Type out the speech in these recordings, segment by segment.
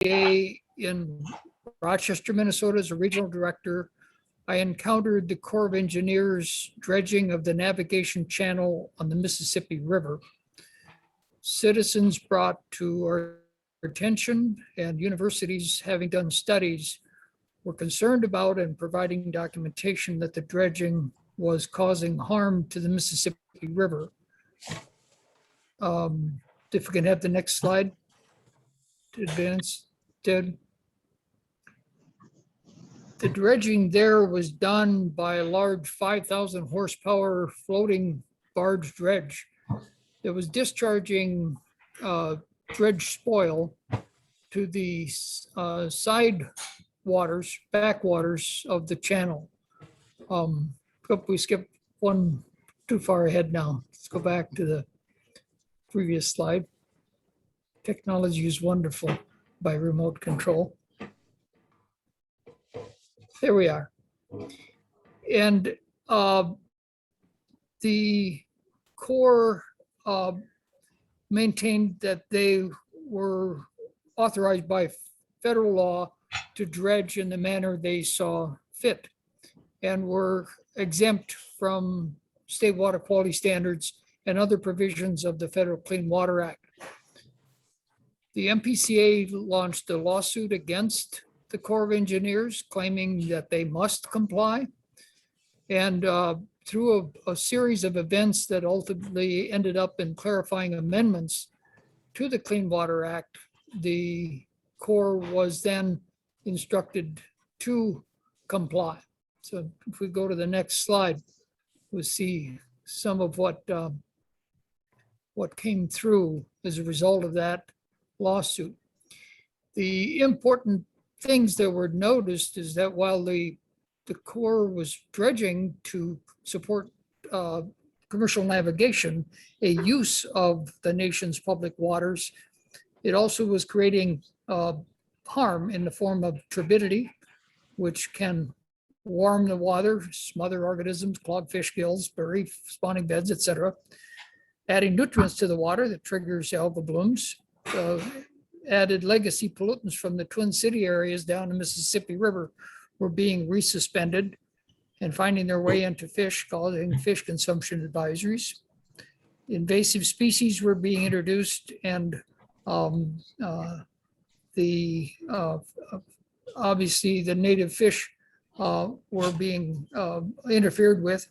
MPCA in Rochester, Minnesota as a regional director. I encountered the Corps of Engineers dredging of the navigation channel on the Mississippi River. Citizens brought to our attention, and universities, having done studies, were concerned about and providing documentation that the dredging was causing harm to the Mississippi River. If we can have the next slide to advance, Ted. The dredging there was done by a large 5,000 horsepower floating barge dredge that was discharging dredge spoil to the side waters, backwaters of the channel. We skipped one too far ahead now. Let's go back to the previous slide. Technology is wonderful by remote control. There we are. And the Corps maintained that they were authorized by federal law to dredge in the manner they saw fit and were exempt from state water quality standards and other provisions of the Federal Clean Water Act. The MPCA launched a lawsuit against the Corps of Engineers, claiming that they must comply. And through a series of events that ultimately ended up in clarifying amendments to the Clean Water Act, the Corps was then instructed to comply. So if we go to the next slide, we'll see some of what came through as a result of that lawsuit. The important things that were noticed is that while the Corps was dredging to support commercial navigation, a use of the nation's public waters, it also was creating harm in the form of turbidity, which can warm the water, smother organisms, clog fish gills, bury spawning beds, etc. Adding nutrients to the water that triggers algal blooms. Added legacy pollutants from the Twin City areas down the Mississippi River were being resuspended and finding their way into fish, causing fish consumption advisories. Invasive species were being introduced, and obviously the native fish were being interfered with,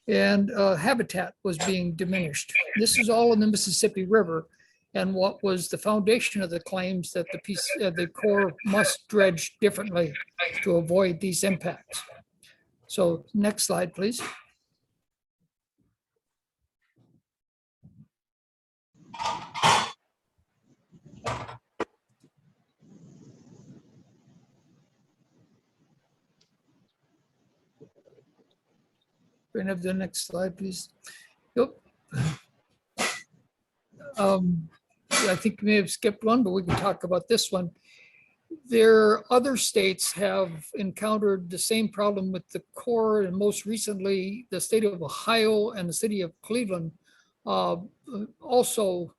and habitat was being diminished. This is all in the Mississippi River. And what was the foundation of the claims that the Corps must dredge differently to avoid these impacts. So next slide, please. Bring up the next slide, please. Yep. I think we may have skipped one, but we can talk about this one. Other states have encountered the same problem with the Corps, and most recently, the state of Ohio and the city of Cleveland also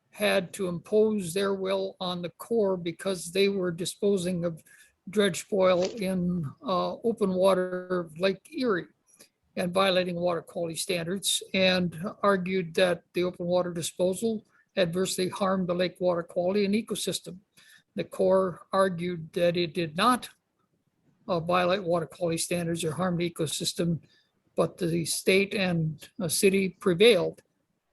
had to impose their will on the Corps because they were disposing of dredge spoil in open water of Lake Erie and violating water quality standards, and argued that the open water disposal adversely harmed the lake water quality and ecosystem. The Corps argued that it did not violate water quality standards or harm the ecosystem, but the state and city prevailed.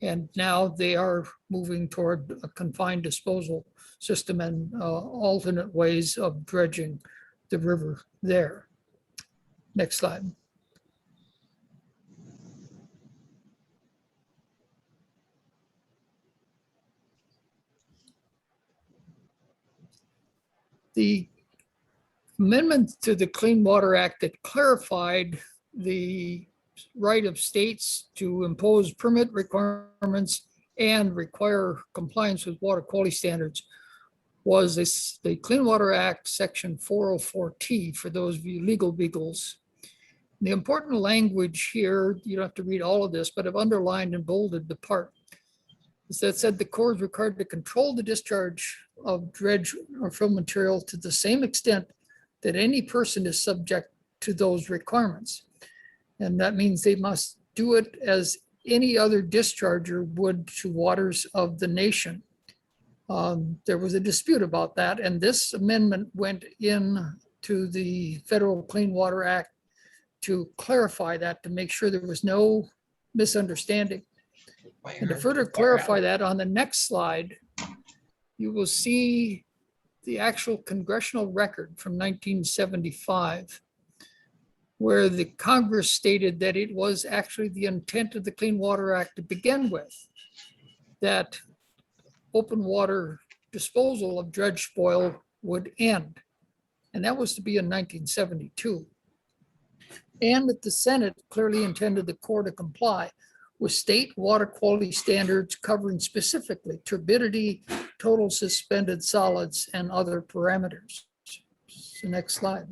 And now they are moving toward a confined disposal system and alternate ways of dredging the river there. Next slide. The amendment to the Clean Water Act that clarified the right of states to impose permit requirements and require compliance with water quality standards was the Clean Water Act Section 404T for those of you legal beagles. The important language here, you don't have to read all of this, but I've underlined and bolded the part that said the Corps is required to control the discharge of dredge or fill material to the same extent that any person is subject to those requirements. And that means they must do it as any other discharger would to waters of the nation. There was a dispute about that, and this amendment went in to the Federal Clean Water Act to clarify that, to make sure there was no misunderstanding. And to further clarify that, on the next slide, you will see the actual congressional record from 1975, where the Congress stated that it was actually the intent of the Clean Water Act to begin with, that open water disposal of dredge spoil would end. And that was to be in 1972. And that the Senate clearly intended the Corps to comply with state water quality standards covering specifically turbidity, total suspended solids, and other parameters. So next slide.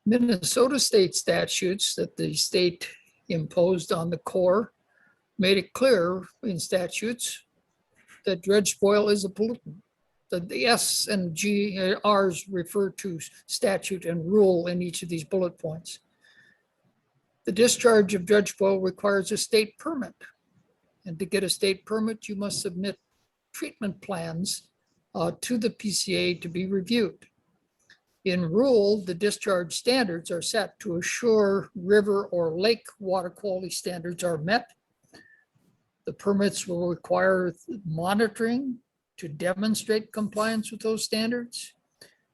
Minnesota state statutes that the state imposed on the Corps made it clear in statutes that dredge spoil is a pollutant. The S and G, R's refer to statute and rule in each of these bullet points. The discharge of dredge spoil requires a state permit. And to get a state permit, you must submit treatment plans to the PCA to be reviewed. In rule, the discharge standards are set to assure river or lake water quality standards are met. The permits will require monitoring to demonstrate compliance with those standards,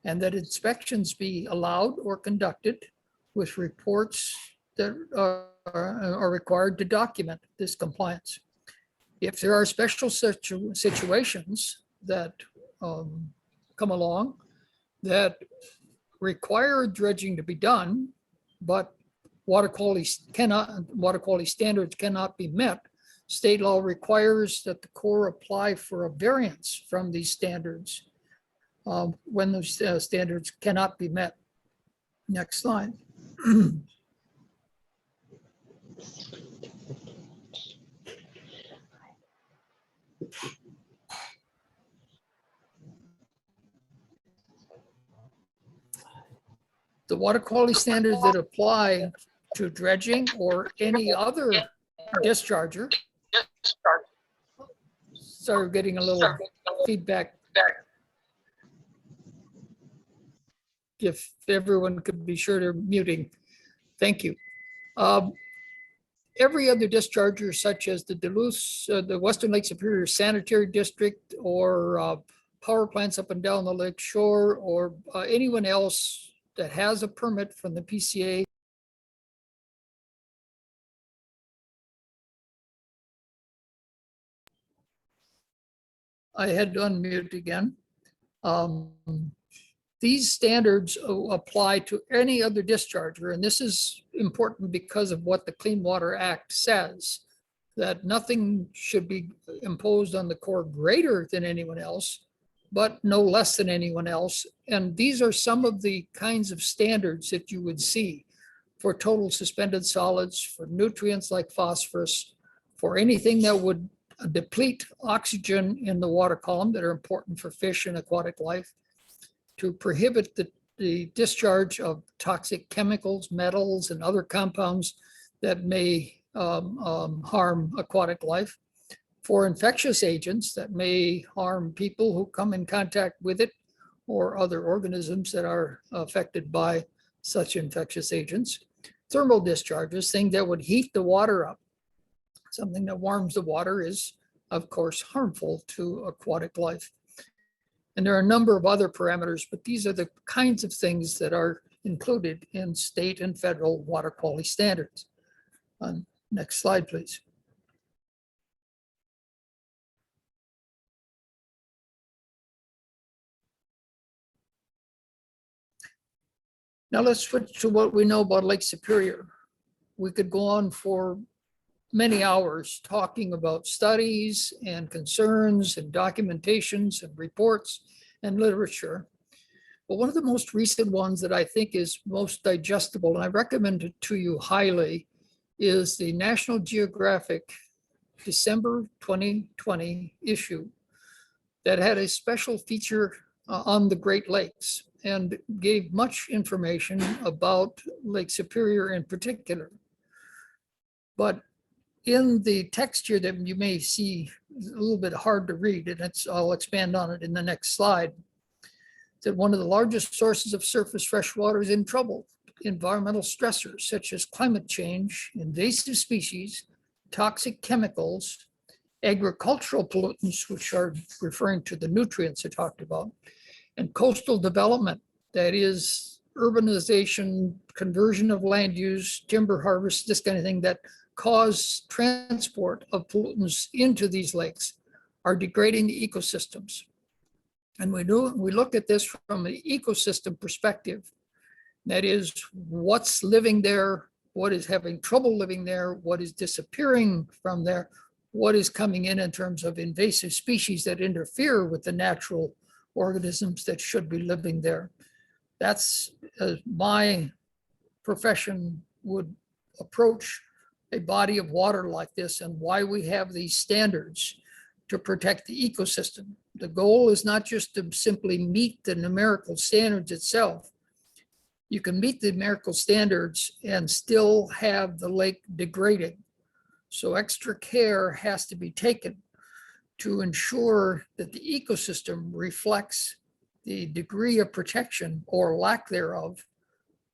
and that inspections be allowed or conducted with reports that are required to document this compliance. If there are special situations that come along that require dredging to be done, but water quality standards cannot be met, state law requires that the Corps apply for a variance from these standards when those standards cannot be met. Next slide. The water quality standards that apply to dredging or any other discharger. Sorry, getting a little feedback. If everyone could be sure they're muting. Thank you. Every other discharger, such as the Duluth, the Western Lake Superior Sanitary District, or power plants up and down the lake shore, or anyone else that has a permit from the PCA, I had to unmute again. These standards apply to any other discharger, and this is important because of what the Clean Water Act says, that nothing should be imposed on the Corps greater than anyone else, but no less than anyone else. And these are some of the kinds of standards that you would see for total suspended solids, for nutrients like phosphorus, for anything that would deplete oxygen in the water column that are important for fish and aquatic life, to prohibit the discharge of toxic chemicals, metals, and other compounds that may harm aquatic life, for infectious agents that may harm people who come in contact with it, or other organisms that are affected by such infectious agents. Thermal discharges, things that would heat the water up. Something that warms the water is, of course, harmful to aquatic life. And there are a number of other parameters, but these are the kinds of things that are included in state and federal water quality standards. Next slide, please. Now let's switch to what we know about Lake Superior. We could go on for many hours talking about studies and concerns and documentations and reports and literature. But one of the most recent ones that I think is most digestible, and I recommend it to you highly, is the National Geographic December 2020 issue that had a special feature on the Great Lakes and gave much information about Lake Superior in particular. But in the text here that you may see is a little bit hard to read, and I'll expand on it in the next slide, that one of the largest sources of surface fresh water is in trouble. Environmental stressors such as climate change, invasive species, toxic chemicals, agricultural pollutants, which are referring to the nutrients I talked about, and coastal development, that is urbanization, conversion of land use, timber harvest, this kind of thing that cause transport of pollutants into these lakes are degrading the ecosystems. And we look at this from an ecosystem perspective. That is, what's living there, what is having trouble living there, what is disappearing from there, what is coming in terms of invasive species that interfere with the natural organisms that should be living there. That's my profession would approach a body of water like this, and why we have these standards to protect the ecosystem. The goal is not just to simply meet the numerical standards itself. You can meet the numerical standards and still have the lake degrading. So extra care has to be taken to ensure that the ecosystem reflects the degree of protection or lack thereof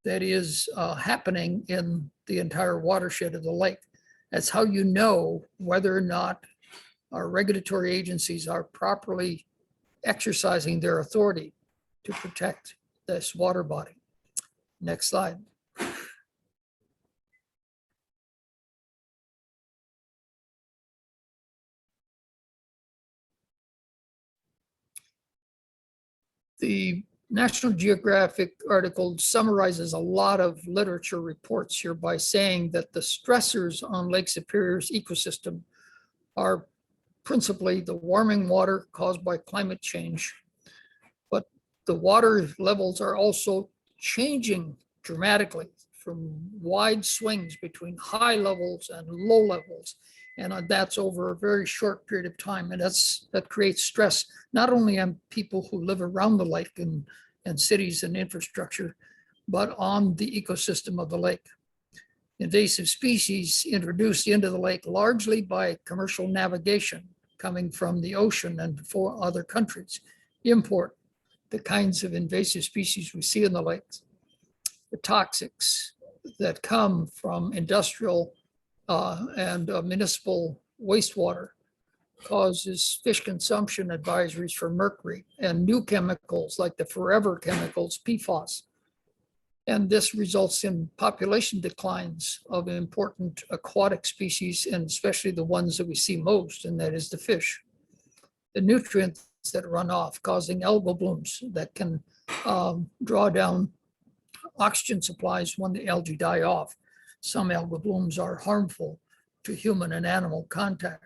that is happening in the entire watershed of the lake. That's how you know whether or not our regulatory agencies are properly exercising their authority to protect this water body. Next slide. The National Geographic article summarizes a lot of literature reports here by saying that the stressors on Lake Superior's ecosystem are principally the warming water caused by climate change. But the water levels are also changing dramatically from wide swings between high levels and low levels. And that's over a very short period of time. And that creates stress, not only on people who live around the lake and cities and infrastructure, but on the ecosystem of the lake. Invasive species introduced into the lake largely by commercial navigation coming from the ocean and for other countries import the kinds of invasive species we see in the lakes. The toxics that come from industrial and municipal wastewater causes fish consumption advisories for mercury and new chemicals like the forever chemicals, PFAS. And this results in population declines of important aquatic species, and especially the ones that we see most, and that is the fish. The nutrients that run off, causing algal blooms that can draw down oxygen supplies when the algae die off. Some algal blooms are harmful to human and animal contact.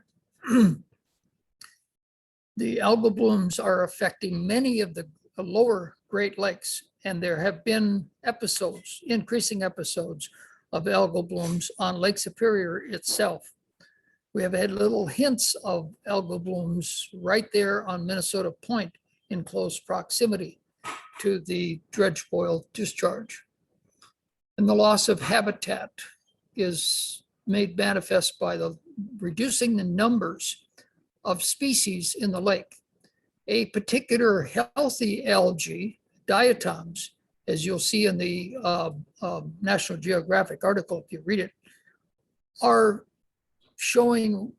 The algal blooms are affecting many of the lower Great Lakes, and there have been episodes, increasing episodes of algal blooms on Lake Superior itself. We have had little hints of algal blooms right there on Minnesota Point in close proximity to the dredge boil discharge. And the loss of habitat is made manifest by the reducing the numbers of species in the lake. A particular healthy algae, diatoms, as you'll see in the National Geographic article, if you read it, are showing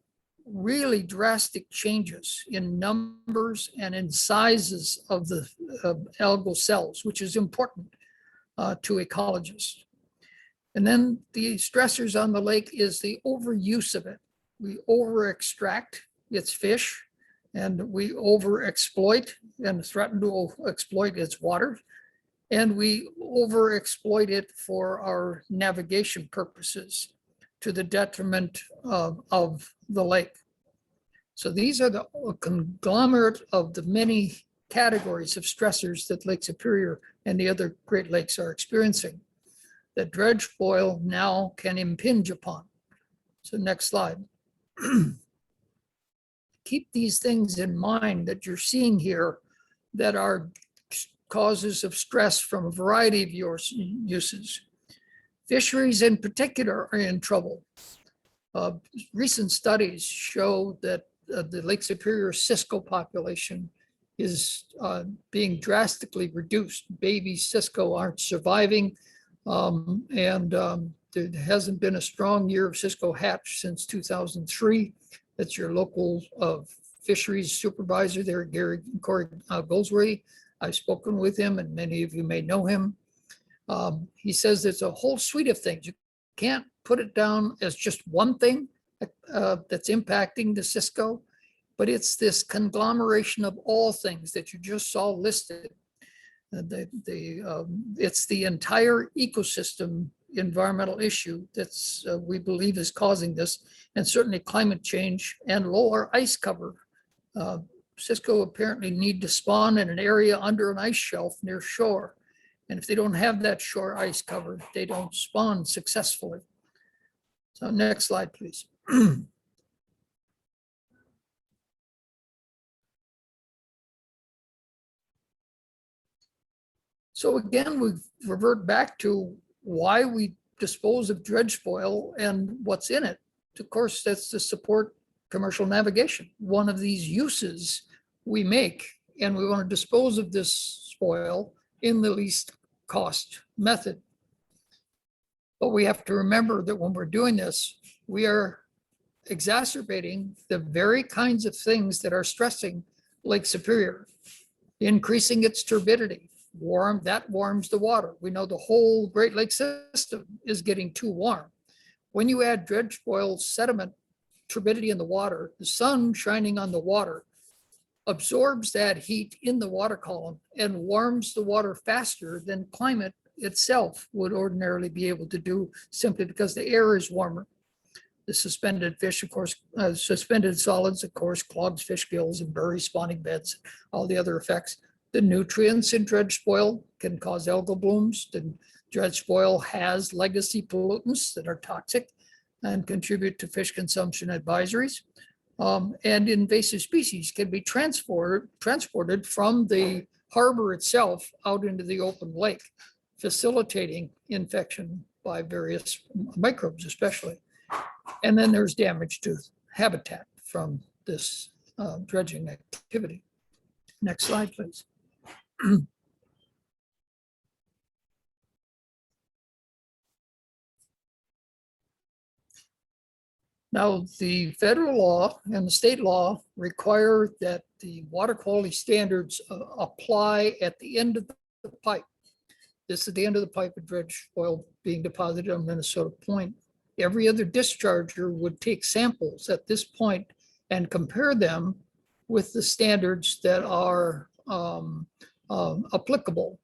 really drastic changes in numbers and in sizes of the algal cells, which is important to ecologists. And then the stressors on the lake is the overuse of it. We over extract its fish, and we over exploit and threaten to exploit its water. And we over exploit it for our navigation purposes to the detriment of the lake. So these are the conglomerate of the many categories of stressors that Lake Superior and the other Great Lakes are experiencing that dredge spoil now can impinge upon. So next slide. Keep these things in mind that you're seeing here that are causes of stress from a variety of uses. Fisheries in particular are in trouble. Recent studies show that the Lake Superior Cisco population is being drastically reduced. Baby Cisco aren't surviving, there hasn't been a strong year of Cisco hatch since 2003. That's your local fisheries supervisor there, Corey Goldsworthy. I've spoken with him, and many of you may know him. He says there's a whole suite of things. You can't put it down as just one thing that's impacting the Cisco, but it's this conglomeration of all things that you just saw listed. It's the entire ecosystem environmental issue that's we believe is causing this, and certainly climate change and lower ice cover. Cisco apparently need to spawn in an area under an ice shelf near shore. And if they don't have that shore ice cover, they don't spawn successfully. So next slide, please. So again, we revert back to why we dispose of dredge spoil and what's in it. Of course, that's to support commercial navigation. One of these uses we make, and we want to dispose of this spoil in the least cost method. But we have to remember that when we're doing this, we are exacerbating the very kinds of things that are stressing Lake Superior, increasing its turbidity. That warms the water. We know the whole Great Lakes system is getting too warm. When you add dredge spoil, sediment, turbidity in the water, the sun shining on the water absorbs that heat in the water column and warms the water faster than climate itself would ordinarily be able to do, simply because the air is warmer. The suspended fish, of course, suspended solids, of course, clogs fish gills and buries spawning beds, all the other effects. The nutrients in dredge spoil can cause algal blooms. The dredge spoil has legacy pollutants that are toxic and contribute to fish consumption advisories. And invasive species can be transported from the harbor itself out into the open lake, facilitating infection by various microbes especially. And then there's damage to habitat from this dredging activity. Next slide, please. Now, the federal law and the state law require that the water quality standards apply at the end of the pipe. This is the end of the pipe of dredge oil being deposited on Minnesota Point. Every other discharger would take samples at this point and compare them with the standards that are applicable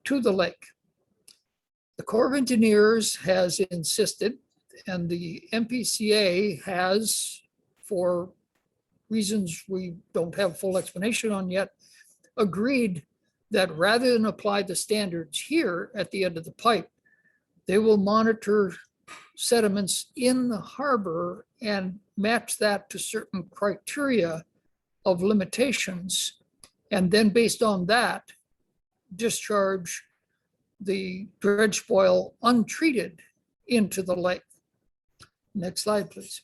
to the lake. The Corps of Engineers has insisted, and the MPCA has, for reasons we don't have full explanation on yet, agreed that rather than apply the standards here at the end of the pipe, they will monitor sediments in the harbor and match that to certain criteria of limitations. And then based on that, discharge the dredge spoil untreated into the lake. Next slide, please.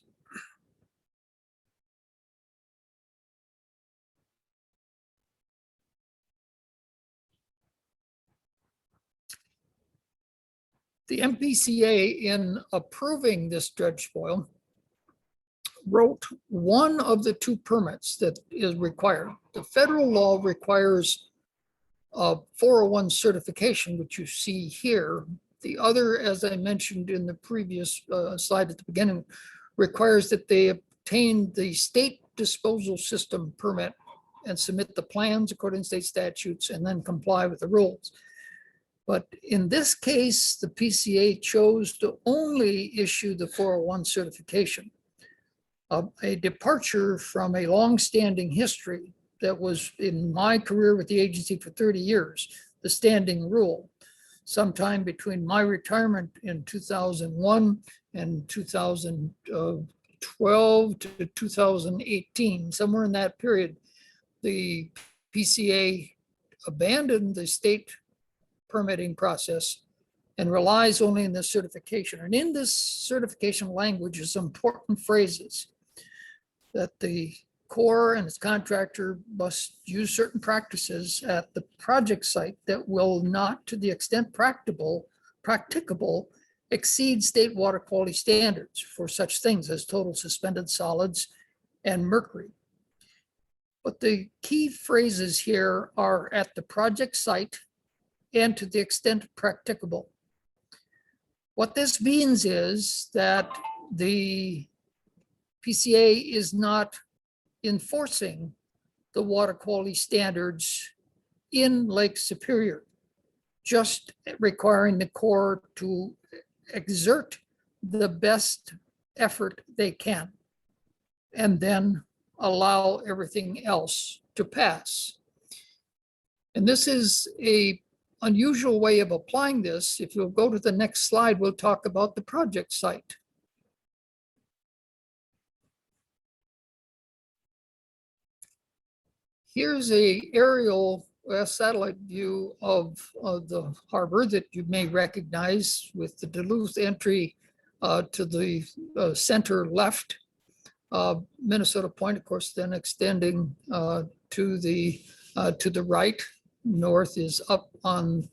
The MPCA, in approving this dredge spoil, wrote one of the two permits that is required. The federal law requires a 401 certification, which you see here. The other, as I mentioned in the previous slide at the beginning, requires that they obtain the state disposal system permit and submit the plans according to state statutes and then comply with the rules. But in this case, the PCA chose to only issue the 401 certification, a departure from a longstanding history that was in my career with the agency for 30 years, the standing rule. Sometime between my retirement in 2001 and 2012 to 2018, somewhere in that period, the PCA abandoned the state permitting process and relies only on the certification. And in this certification language is important phrases that the Corps and its contractor must use certain practices at the project site that will not, to the extent practicable, exceed state water quality standards for such things as total suspended solids and mercury. But the key phrases here are at the project site and to the extent practicable. What this means is that the PCA is not enforcing the water quality standards in Lake Superior, just requiring the Corps to exert the best effort they can and then allow everything else to pass. And this is an unusual way of applying this. If you'll go to the next slide, we'll talk about the project site. Here's an aerial satellite view of the harbor that you may recognize with the Duluth entry to the center left. Minnesota Point, of course, then extending to the right. North is up on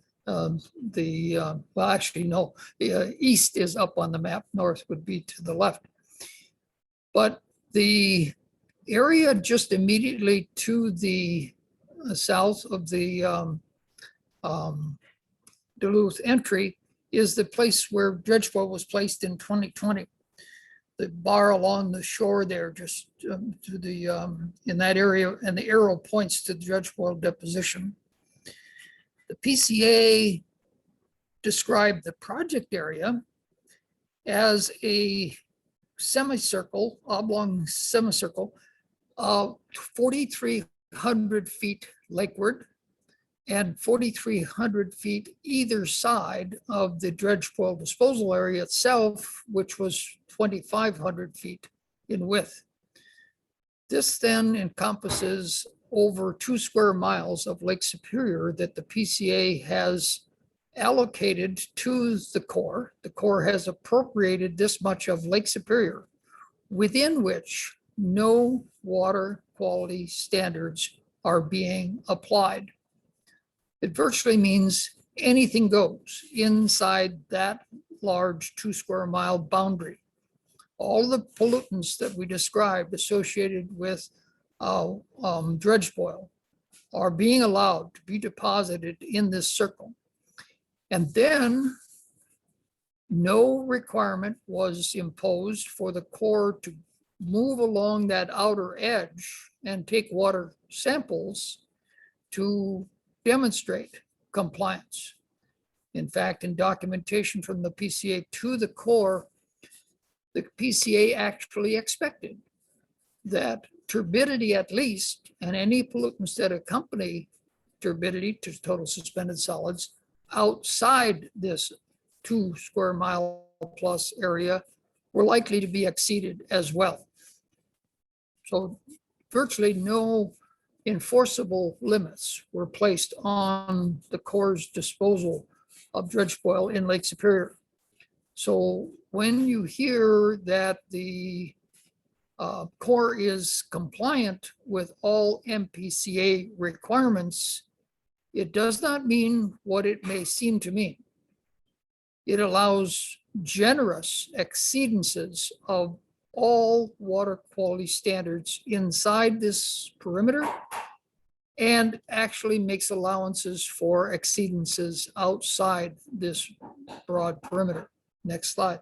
east is up on the map. North would be to the left. But the area just immediately to the south of the Duluth entry is the place where dredge boil was placed in 2020. The bar along the shore there, just to the in that area, and the arrow points to the dredge boil deposition. The PCA described the project area as a semicircle, oblong semicircle, 4,300 feet lakeward and 4,300 feet either side of the dredge boil disposal area itself, which was 2,500 feet in width. This then encompasses over 2 square miles of Lake Superior that the PCA has allocated to the Corps. The Corps has appropriated this much of Lake Superior, within which no water quality standards are being applied. It virtually means anything goes inside that large 2 square mile boundary. All the pollutants that we described associated with dredge boil are being allowed to be deposited in this circle. And then no requirement was imposed for the Corps to move along that outer edge and take water samples to demonstrate compliance. In fact, in documentation from the PCA to the Corps, the PCA actually expected that turbidity at least, and any pollutants that accompany turbidity to total suspended solids outside this 2 square mile plus area were likely to be exceeded as well. So virtually no enforceable limits were placed on the Corps' disposal of dredge boil in Lake Superior. So when you hear that the Corps is compliant with all MPCA requirements, it does not mean what it may seem to mean. It allows generous exceedances of all water quality standards inside this perimeter and actually makes allowances for exceedances outside this broad perimeter. Next slide.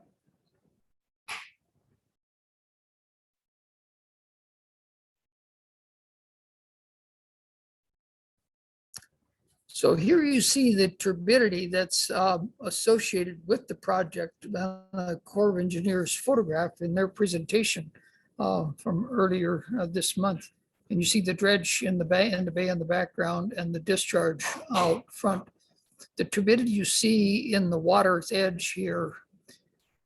So here you see the turbidity that's associated with the project. Corps of Engineers photograph in their presentation from earlier this month. And you see the dredge in the bay in the background and the discharge out front. The turbidity you see in the water's edge here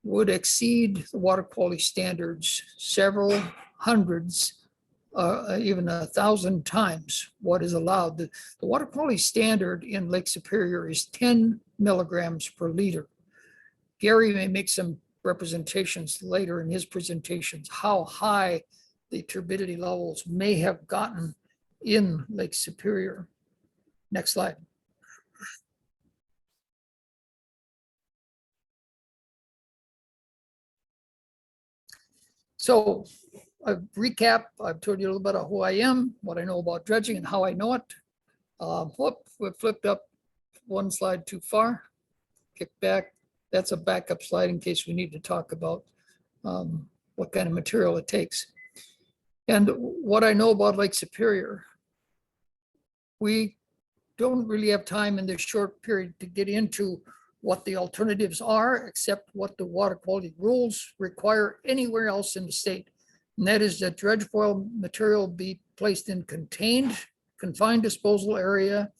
would exceed the water quality standards several hundreds, even 1,000 times what is allowed. The water quality standard in Lake Superior is 10 milligrams per liter. Gary may make some representations later in his presentations how high the turbidity levels may have gotten in Lake Superior. Next slide. So a recap, I've told you a little bit of who I am, what I know about dredging and how I know it. We flipped up one slide too far, kick back. That's a backup slide in case we need to talk about what kind of material it takes. And what I know about Lake Superior, we don't really have time in this short period to get into what the alternatives are, except what the water quality rules require anywhere else in the state. And that is that dredge spoil material be placed in confined disposal area,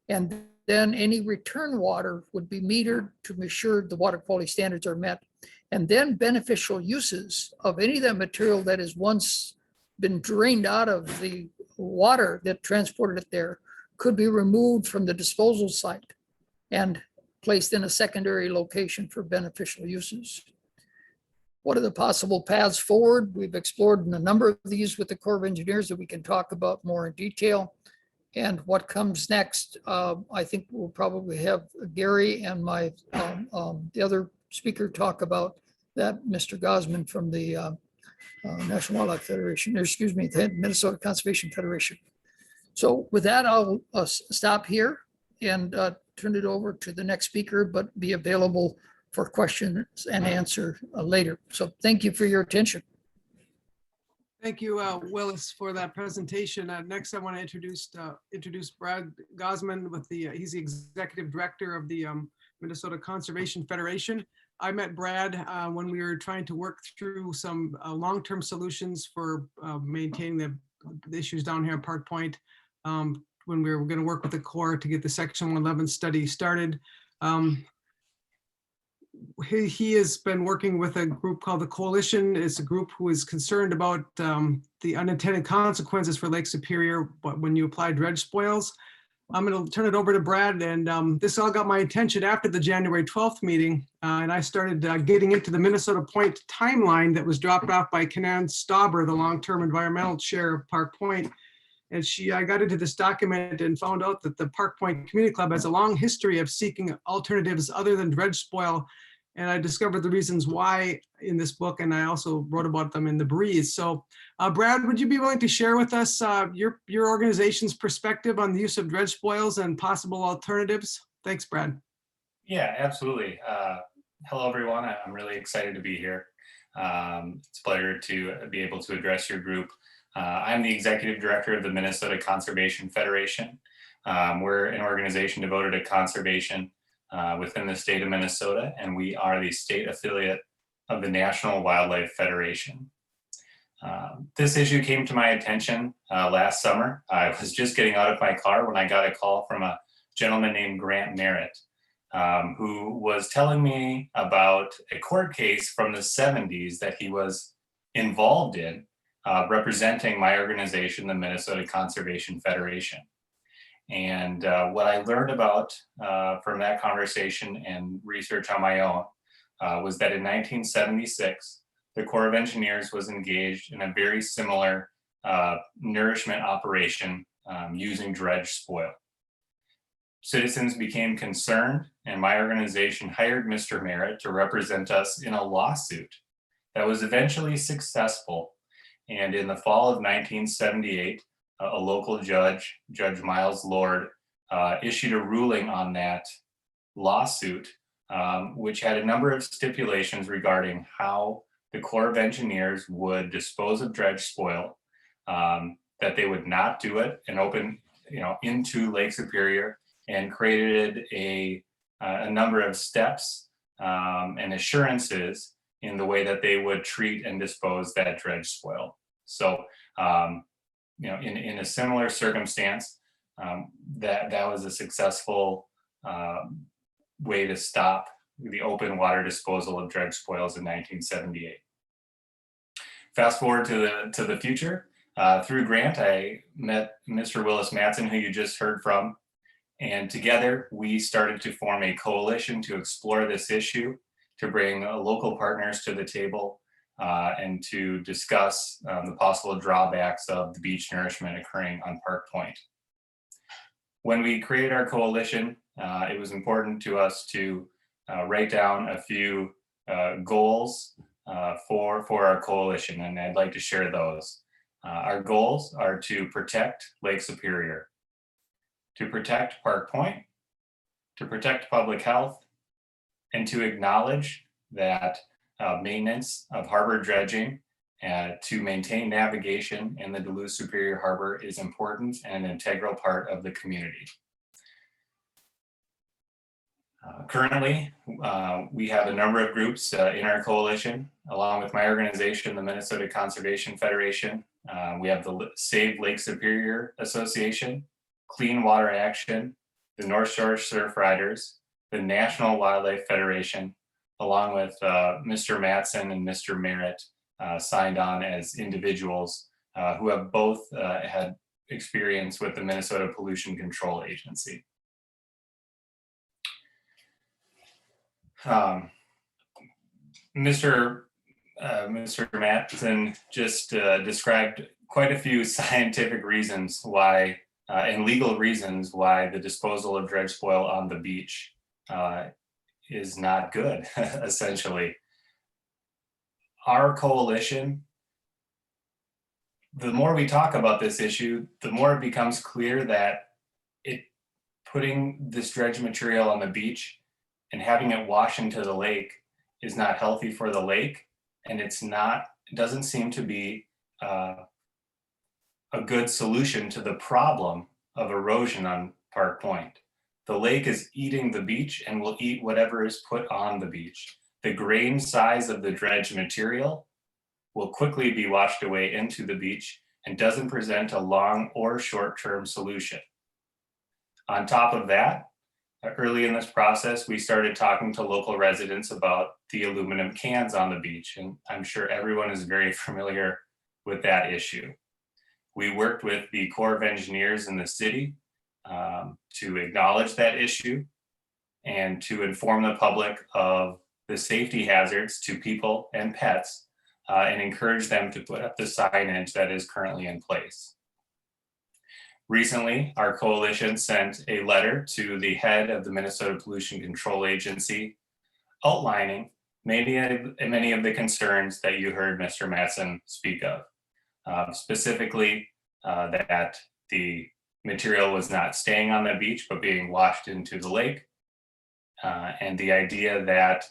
and then any return water would be metered to make sure the water quality standards are met. And then beneficial uses of any of that material that has once been drained out of the water that transported it there could be removed from the disposal site and placed in a secondary location for beneficial uses. What are the possible paths forward? We've explored a number of these with the Corps of Engineers that we can talk about more in detail. And what comes next, I think we'll probably have Gary and the other speaker talk about that, Mr. Gausman from the National Wildlife Federation, or excuse me, the Minnesota Conservation Federation. So with that, I'll stop here and turn it over to the next speaker, but be available for questions and answer later. So thank you for your attention. Thank you, Willis, for that presentation. Next, I want to introduce Brad Gausman. He's the executive director of the Minnesota Conservation Federation. I met Brad when we were trying to work through some long-term solutions for maintaining the issues down here at Park Point, when we were going to work with the Corps to get the Section 111 study started. He has been working with a group called the Coalition. It's a group who is concerned about the unintended consequences for Lake Superior when you apply dredge spoils. I'm going to turn it over to Brad, and this all got my attention after the January 12th meeting, and I started getting into the Minnesota Point timeline that was dropped off by Kanan Stauber, the long-term environmental chair of Park Point. And I got into this document and found out that the Park Point Community Club has a long history of seeking alternatives other than dredge spoil. And I discovered the reasons why in this book, and I also wrote about them in The Breeze. So Brad, would you be willing to share with us your organization's perspective on the use of dredge spoils and possible alternatives? Thanks, Brad. Yeah, absolutely. Hello, everyone. I'm really excited to be here. It's a pleasure to be able to address your group. I'm the executive director of the Minnesota Conservation Federation. We're an organization devoted to conservation within the state of Minnesota, and we are the state affiliate of the National Wildlife Federation. This issue came to my attention last summer. I was just getting out of my car when I got a call from a gentleman named Grant Merritt, who was telling me about a court case from the 70s that he was involved in, representing my organization, the Minnesota Conservation Federation. And what I learned about from that conversation and research on my own was that in 1976, the Corps of Engineers was engaged in a very similar nourishment operation using dredge spoil. Citizens became concerned, and my organization hired Mr. Merritt to represent us in a lawsuit that was eventually successful. And in the fall of 1978, a local judge, Judge Miles Lord, issued a ruling on that lawsuit, which had a number of stipulations regarding how the Corps of Engineers would dispose of dredge spoil, that they would not do it and open, into Lake Superior, and created a number of steps and assurances in the way that they would treat and dispose that dredge spoil. So in a similar circumstance, that was a successful way to stop the open water disposal of dredge spoils in 1978. Fast forward to the future. Through Grant, I met Mr. Willis Mattison, who you just heard from, and together we started to form a coalition to explore this issue, to bring local partners to the table, and to discuss the possible drawbacks of the beach nourishment occurring on Park Point. When we created our coalition, it was important to us to write down a few goals for our coalition, and I'd like to share those. Our goals are to protect Lake Superior, to protect Park Point, to protect public health, and to acknowledge that maintenance of harbor dredging to maintain navigation in the Duluth Superior Harbor is important and an integral part of the community. Currently, we have a number of groups in our coalition, along with my organization, the Minnesota Conservation Federation. We have the Save Lake Superior Association, Clean Water Action, the North Shore Surf Riders, the National Wildlife Federation, along with Mr. Mattison and Mr. Merritt signed on as individuals who have both had experience with the Minnesota Pollution Control Agency. Mr. Mattison just described quite a few scientific reasons why, and legal reasons why the disposal of dredge spoil on the beach is not good, essentially. Our coalition, the more we talk about this issue, the more it becomes clear that putting this dredge material on the beach and having it wash into the lake is not healthy for the lake, and it doesn't seem to be a good solution to the problem of erosion on Park Point. The lake is eating the beach and will eat whatever is put on the beach. The grain size of the dredge material will quickly be washed away into the beach and doesn't present a long or short-term solution. On top of that, early in this process, we started talking to local residents about the aluminum cans on the beach, and I'm sure everyone is very familiar with that issue. We worked with the Corps of Engineers in the city to acknowledge that issue and to inform the public of the safety hazards to people and pets and encourage them to put up the signage that is currently in place. Recently, our coalition sent a letter to the head of the Minnesota Pollution Control Agency outlining many of the concerns that you heard Mr. Mattison speak of. Specifically, that the material was not staying on the beach, but being washed into the lake. And the idea that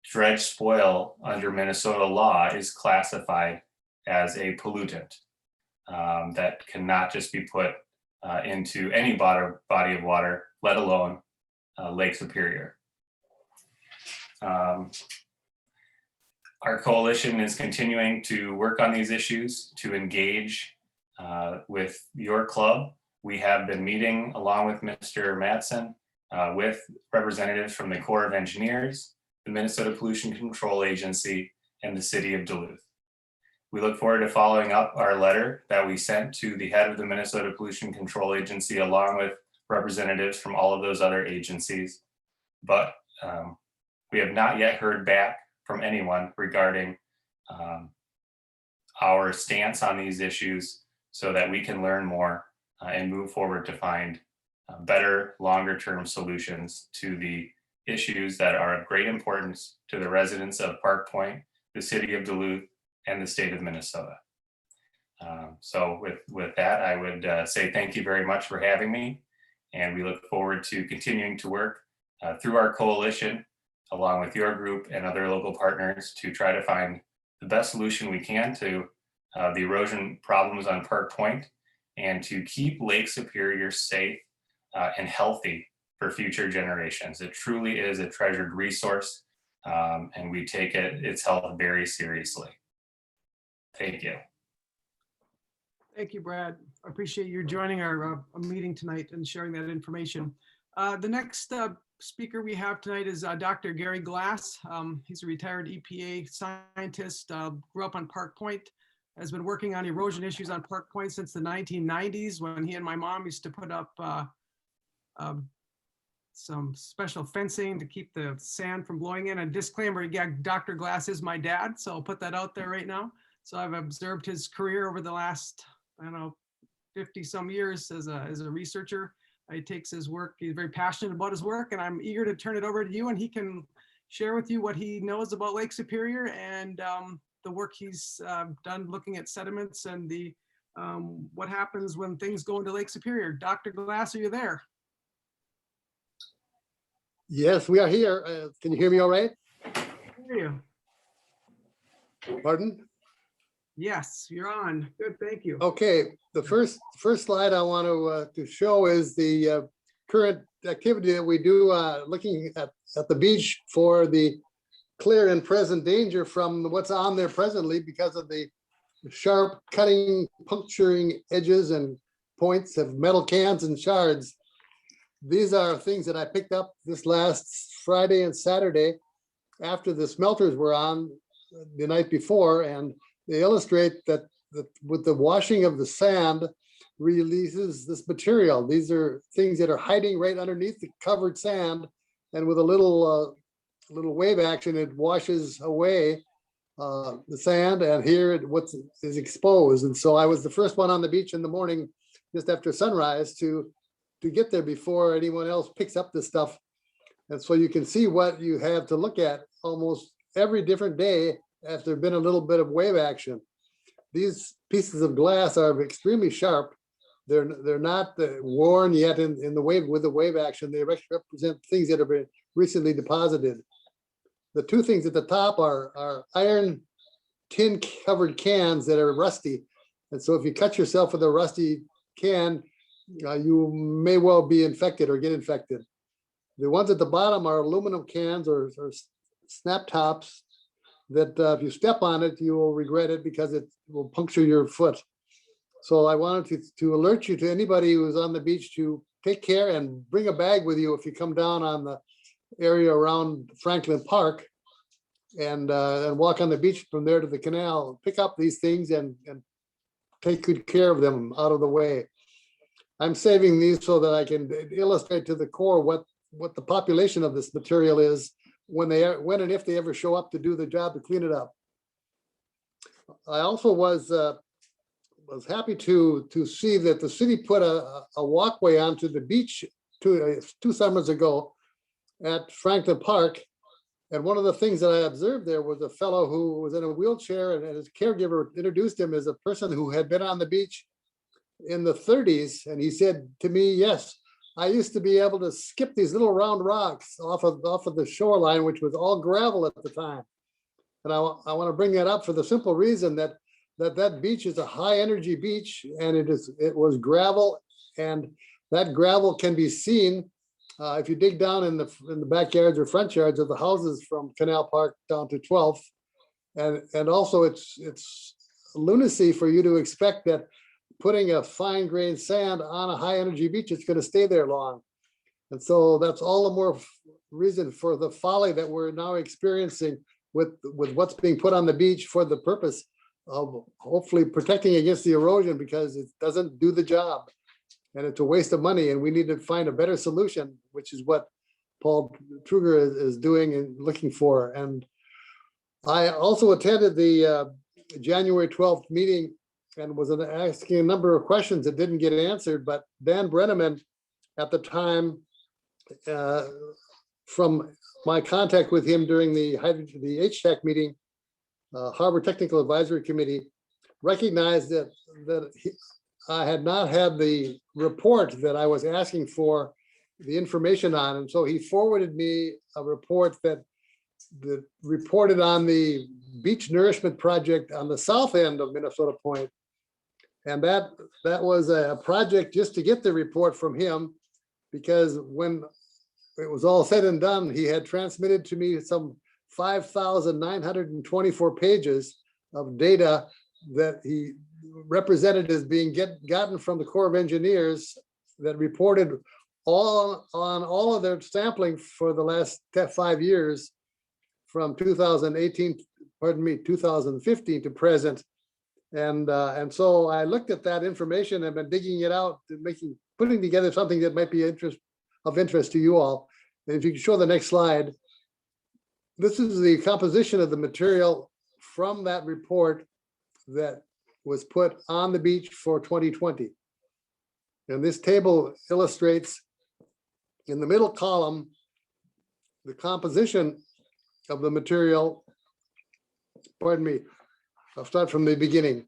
dredge spoil under Minnesota law is classified as a pollutant that cannot just be put into any body of water, let alone Lake Superior. Our coalition is continuing to work on these issues, to engage with your club. We have been meeting along with Mr. Mattison with representatives from the Corps of Engineers, the Minnesota Pollution Control Agency, and the City of Duluth. We look forward to following up our letter that we sent to the head of the Minnesota Pollution Control Agency, along with representatives from all of those other agencies. But we have not yet heard back from anyone regarding our stance on these issues so that we can learn more and move forward to find better, longer-term solutions to the issues that are of great importance to the residents of Park Point, the City of Duluth, and the state of Minnesota. So with that, I would say thank you very much for having me, and we look forward to continuing to work through our coalition, along with your group and other local partners, to try to find the best solution we can to the erosion problems on Park Point, and to keep Lake Superior safe and healthy for future generations. It truly is a treasured resource, and we take its health very seriously. Thank you. Thank you, Brad. I appreciate you joining our meeting tonight and sharing that information. The next speaker we have tonight is Dr. Gary Glass. He's a retired EPA scientist, grew up on Park Point, has been working on erosion issues on Park Point since the 1990s when he and my mom used to put up some special fencing to keep the sand from blowing in. A disclaimer, yeah, Dr. Glass is my dad, so I'll put that out there right now. So I've observed his career over the last, I don't know, 50 some years as a researcher. He takes his work, he's very passionate about his work, and I'm eager to turn it over to you and he can share with you what he knows about Lake Superior and the work he's done looking at sediments and the what happens when things go into Lake Superior. Dr. Glass, are you there? Yes, we are here. Can you hear me all right? I hear you. Pardon? Yes, you're on. Good, thank you. Okay, the first slide I want to show is the current activity that we do looking at the beach for the clear and present danger from what's on there presently because of the sharp cutting, puncturing edges and points of metal cans and shards. These are things that I picked up this last Friday and Saturday after the smelters were on the night before, and they illustrate that with the washing of the sand releases this material. These are things that are hiding right underneath the covered sand, and with a little wave action, it washes away the sand, and here what is exposed. And so I was the first one on the beach in the morning just after sunrise to get there before anyone else picks up this stuff. And so you can see what you have to look at almost every different day after been a little bit of wave action. These pieces of glass are extremely sharp. They're not worn yet in the wave with the wave action. They represent things that have been recently deposited. The two things at the top are iron tin covered cans that are rusty. And so if you cut yourself with a rusty can, you may well be infected or get infected. The ones at the bottom are aluminum cans or snap tops that if you step on it, you will regret it because it will puncture your foot. So I wanted to alert you to anybody who's on the beach to take care and bring a bag with you if you come down on the area around Franklin Park and walk on the beach from there to the canal. Pick up these things and take good care of them out of the way. I'm saving these so that I can illustrate to the core what the population of this material is when and if they ever show up to do the job to clean it up. I also was happy to see that the city put a walkway onto the beach two summers ago at Franklin Park. And one of the things that I observed there was a fellow who was in a wheelchair, and his caregiver introduced him as a person who had been on the beach in the 30s. And he said to me, yes, I used to be able to skip these little round rocks off of the shoreline, which was all gravel at the time. And I want to bring that up for the simple reason that beach is a high energy beach, and it was gravel, and that gravel can be seen if you dig down in the backyards or front yards of the houses from Canal Park down to 12th. And also it's lunacy for you to expect that putting a fine grained sand on a high energy beach, it's going to stay there long. And so that's all the more reason for the folly that we're now experiencing with what's being put on the beach for the purpose of hopefully protecting against the erosion, because it doesn't do the job and it's a waste of money. And we need to find a better solution, which is what Paul Truger is doing and looking for. And I also attended the January 12th meeting and was asking a number of questions that didn't get answered, but Dan Brenneman at the time, from my contact with him during the HTAC meeting, Harbor Technical Advisory Committee, recognized that I had not had the report that I was asking for the information on. And so he forwarded me a report that reported on the beach nourishment project on the south end of Minnesota Point. And that was a project just to get the report from him, because when it was all said and done, he had transmitted to me some 5,924 pages of data that he represented as being gotten from the Corps of Engineers that reported on all of their sampling for the last 5 years from 2018, 2015 to present. And so I looked at that information and been digging it out, putting together something that might be of interest to you all. And if you can show the next slide, this is the composition of the material from that report that was put on the beach for 2020. And this table illustrates in the middle column the composition of the material. Pardon me, I'll start from the beginning.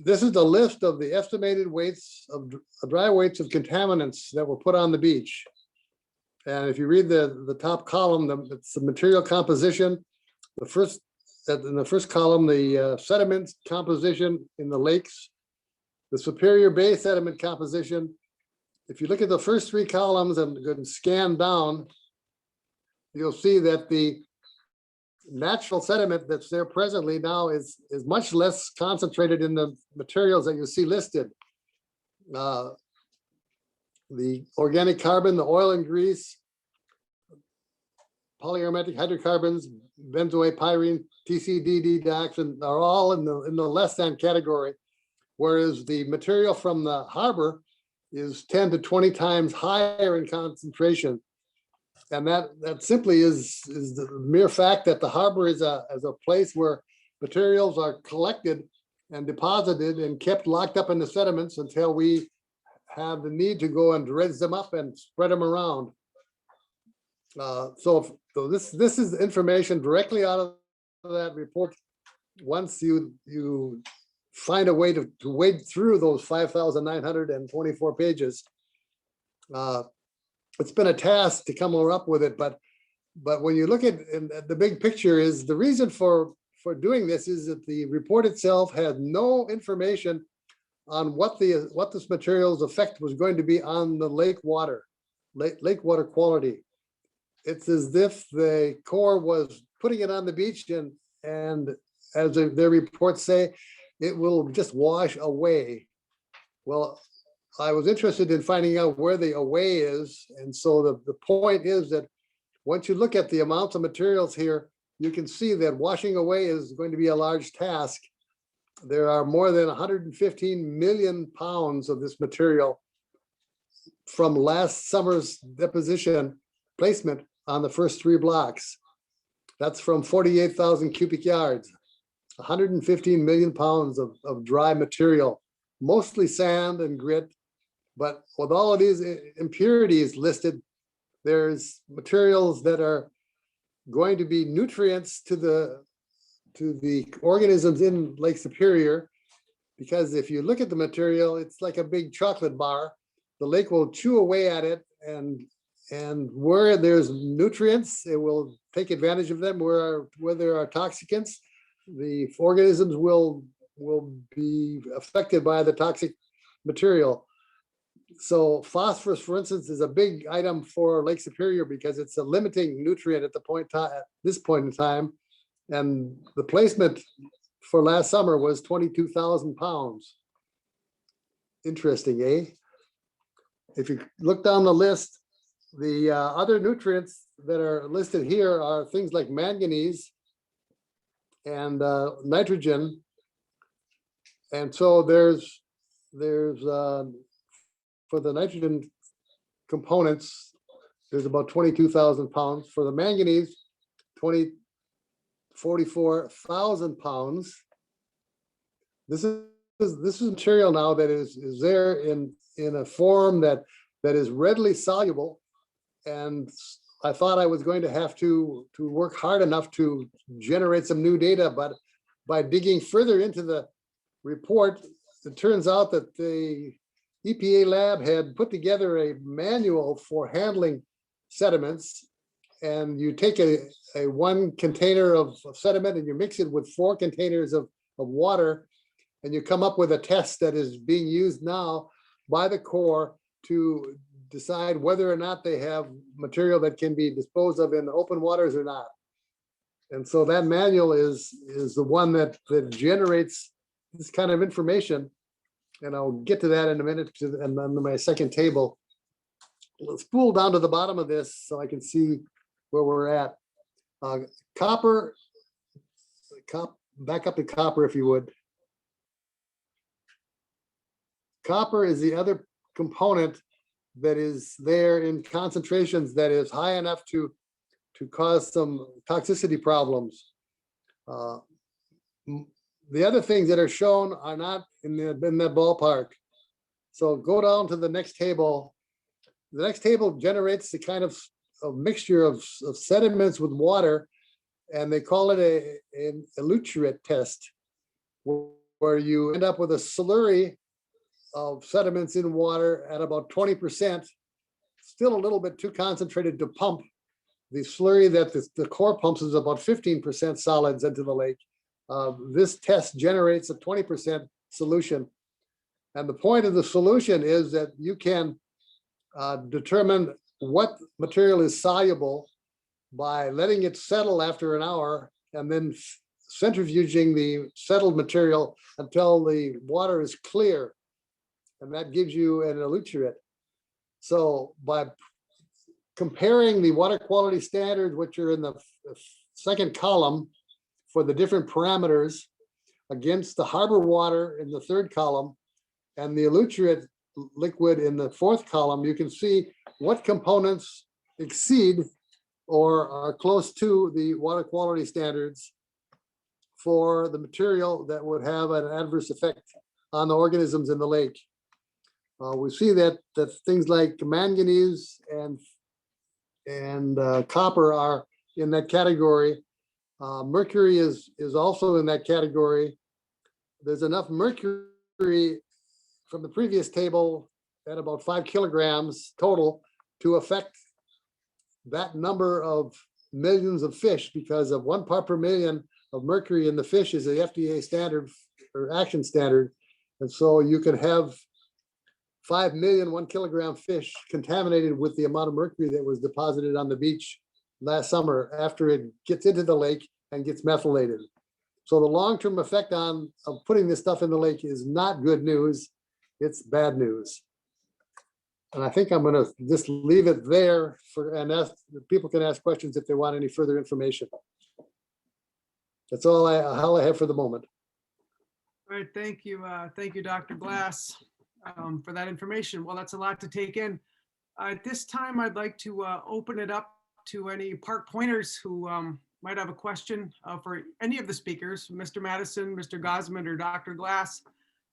This is the list of the estimated weights of dry weights of contaminants that were put on the beach. And if you read the top column, it's the material composition. In the first column, the sediments composition in the lakes, the Superior Bay sediment composition. If you look at the first 3 columns and scan down, you'll see that the natural sediment that's there presently now is much less concentrated in the materials that you see listed. The organic carbon, the oil and grease, polyaromatic hydrocarbons, benzoate, pyrene, TCDD, dioxin are all in the less than category, whereas the material from the harbor is 10 to 20 times higher in concentration. And that simply is the mere fact that the harbor is a place where materials are collected and deposited and kept locked up in the sediments until we have the need to go and dredge them up and spread them around. So this is information directly out of that report. Once you find a way to wade through those 5,924 pages, it's been a task to come up with it, but when you look at the big picture, is the reason for doing this is that the report itself had no information on what this material's effect was going to be on the lake water quality. It's as if the Corps was putting it on the beach and as their reports say, it will just wash away. Well, I was interested in finding out where the away is. And so the point is that once you look at the amounts of materials here, you can see that washing away is going to be a large task. There are more than 115 million pounds of this material from last summer's deposition placement on the first 3 blocks. That's from 48,000 cubic yards, 115 million pounds of dry material, mostly sand and grit. But with all of these impurities listed, there's materials that are going to be nutrients to the organisms in Lake Superior, because if you look at the material, it's like a big chocolate bar. The lake will chew away at it, and where there's nutrients, it will take advantage of them. Where there are toxicants, the organisms will be affected by the toxic material. So phosphorus, for instance, is a big item for Lake Superior because it's a limiting nutrient at this point in time. And the placement for last summer was 22,000 pounds. Interesting, eh? If you look down the list, the other nutrients that are listed here are things like manganese and nitrogen. And so there's for the nitrogen components, there's about 22,000 pounds. For the manganese, 44,000 pounds. This is material now that is there in a form that is readily soluble. And I thought I was going to have to work hard enough to generate some new data, but by digging further into the report, it turns out that the EPA lab had put together a manual for handling sediments, and you take a 1 container of sediment and you mix it with 4 containers of water, and you come up with a test that is being used now by the Corps to decide whether or not they have material that can be disposed of in open waters or not. And so that manual is the one that generates this kind of information, and I'll get to that in a minute, and on my second table. Let's spool down to the bottom of this so I can see where we're at. Copper, back up to copper if you would. Copper is the other component that is there in concentrations that is high enough to cause some toxicity problems. The other things that are shown are not in that ballpark. So go down to the next table. The next table generates the kind of mixture of sediments with water, and they call it an elutrate test, where you end up with a slurry of sediments in water at about 20%, still a little bit too concentrated to pump. The slurry that the core pumps is about 15% solids into the lake. This test generates a 20% solution. And the point of the solution is that you can determine what material is soluble by letting it settle after an hour and then centrifuging the settled material until the water is clear. And that gives you an elutrate. So by comparing the water quality standards, which are in the second column for the different parameters, against the harbor water in the third column and the elutrate liquid in the fourth column, you can see what components exceed or are close to the water quality standards for the material that would have an adverse effect on the organisms in the lake. We see that things like manganese and copper are in that category. Mercury is also in that category. There's enough mercury from the previous table at about 5 kilograms total to affect that number of millions of fish, because of 1 part per million of mercury in the fish is the FDA standard or action standard. And so you could have 5 million 1 kilogram fish contaminated with the amount of mercury that was deposited on the beach last summer after it gets into the lake and gets methylated. So the long-term effect of putting this stuff in the lake is not good news, it's bad news. And I think I'm gonna just leave it there and people can ask questions if they want any further information. That's all I have for the moment. All right, thank you, Dr. Glass, for that information. Well, that's a lot to take in. At this time, I'd like to open it up to any park pointers who might have a question for any of the speakers, Mr. Mattison, Mr. Gausman, or Dr. Glass.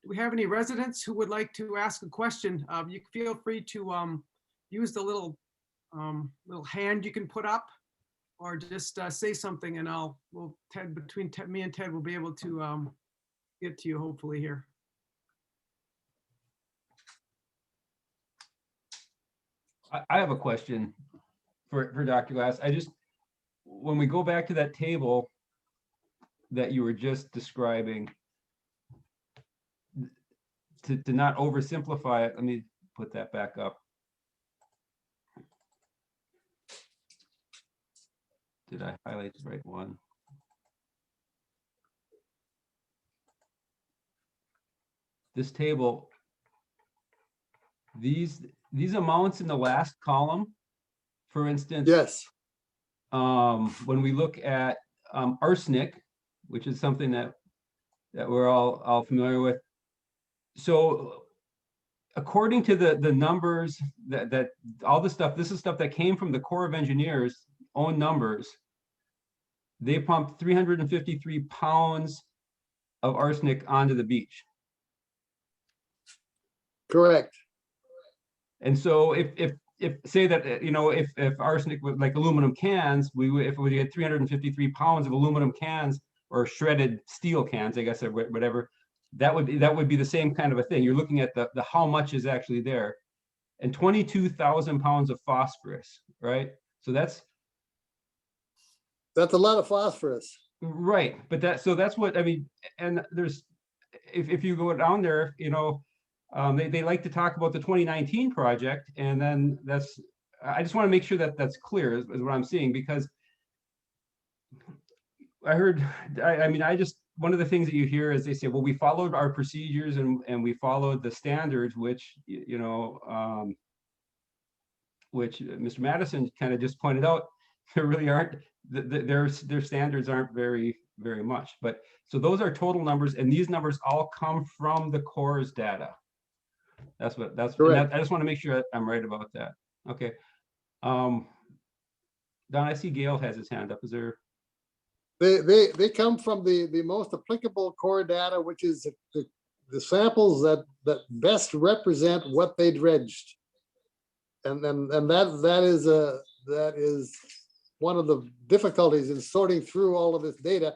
Do we have any residents who would like to ask a question? You feel free to use the little hand you can put up, or just say something, and between me and Ted, we'll be able to get to you hopefully here. I have a question for Dr. Glass. When we go back to that table that you were just describing, to not oversimplify it, let me put that back up. Did I highlight the right one? This table, these amounts in the last column, for instance. Yes. When we look at arsenic, which is something that we're all familiar with. So according to the numbers that all the stuff, this is stuff that came from the Corps of Engineers' own numbers. They pumped 353 pounds of arsenic onto the beach. Correct. And so if say that, if arsenic was like aluminum cans, if we had 353 pounds of aluminum cans or shredded steel cans, I guess, or whatever, that would be the same kind of a thing. You're looking at the how much is actually there, and 22,000 pounds of phosphorus, right? So that's a lot of phosphorus. Right, but that's what I mean. And there's, if you go down there, they like to talk about the 2019 project, and then I just want to make sure that that's clear is what I'm seeing, because I heard, I one of the things that you hear is they say, well, we followed our procedures and we followed the standards, which, you know, which Mr. Mattison kind of just pointed out, there really aren't, their standards aren't very much. But so those are total numbers, and these numbers all come from the Corps' data. That's Correct. I just want to make sure I'm right about that. Okay. Don, I see Gail has his hand up. Is there? They come from the most applicable core data, which is the samples that best represent what they dredged. And that is one of the difficulties in sorting through all of this data.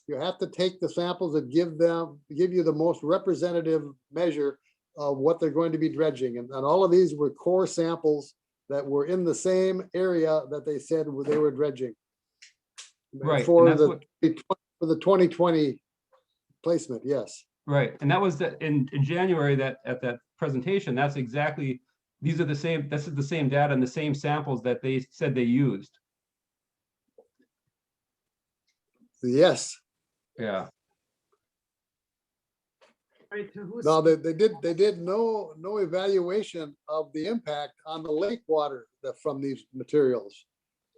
You have to take the samples that give you the most representative measure of what they're going to be dredging. And all of these were core samples that were in the same area that they said they were dredging. Right. For the 2020 placement, yes. Right. And that was in January that at that presentation, that's exactly, this is the same data and the same samples that they said they used. Yes. Yeah. Right, so who's- No, they did no evaluation of the impact on the lake water from these materials.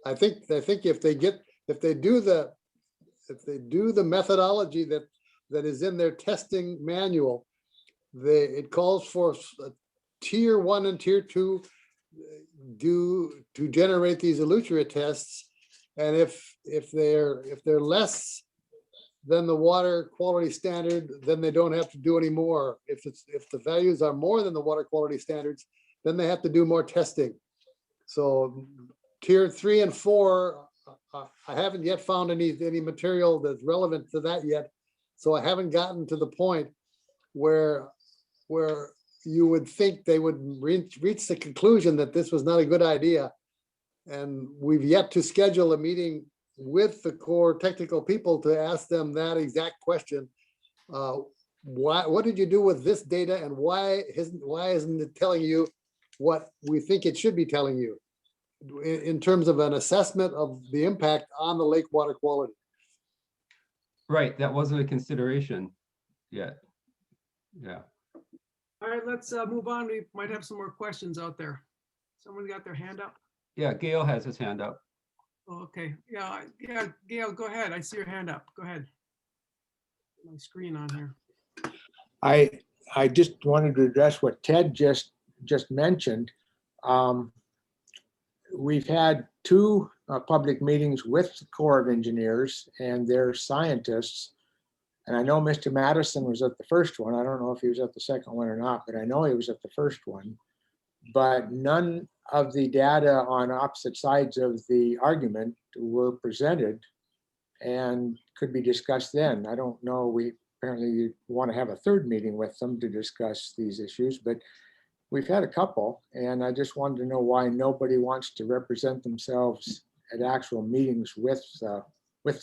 I think if they do the methodology that is in their testing manual, it calls for tier 1 and tier 2 to generate these eleuteria tests. And if they're less than the water quality standard, then they don't have to do any more. If the values are more than the water quality standards, then they have to do more testing. So tier 3 and 4, I haven't yet found any material that's relevant to that yet. So I haven't gotten to the point where you would think they would reach the conclusion that this was not a good idea. And we've yet to schedule a meeting with the core technical people to ask them that exact question. What did you do with this data, and why isn't it telling you what we think it should be telling you in terms of an assessment of the impact on the lake water quality? Right. That wasn't a consideration yet. Yeah. All right, let's move on. We might have some more questions out there. Someone got their hand up? Yeah. Gail has his hand up. Oh, okay, yeah, Gail, go ahead. I see your hand up. Go ahead. My screen on here. I just wanted to address what Ted just mentioned. We've had two public meetings with the Corps of Engineers and their scientists. And I know Mr. Mattison was at the first one. I don't know if he was at the second one or not, but I know he was at the first one. But none of the data on opposite sides of the argument were presented and could be discussed then. I don't know, we apparently want to have a third meeting with them to discuss these issues, but we've had a couple, and I just wanted to know why nobody wants to represent themselves at actual meetings with the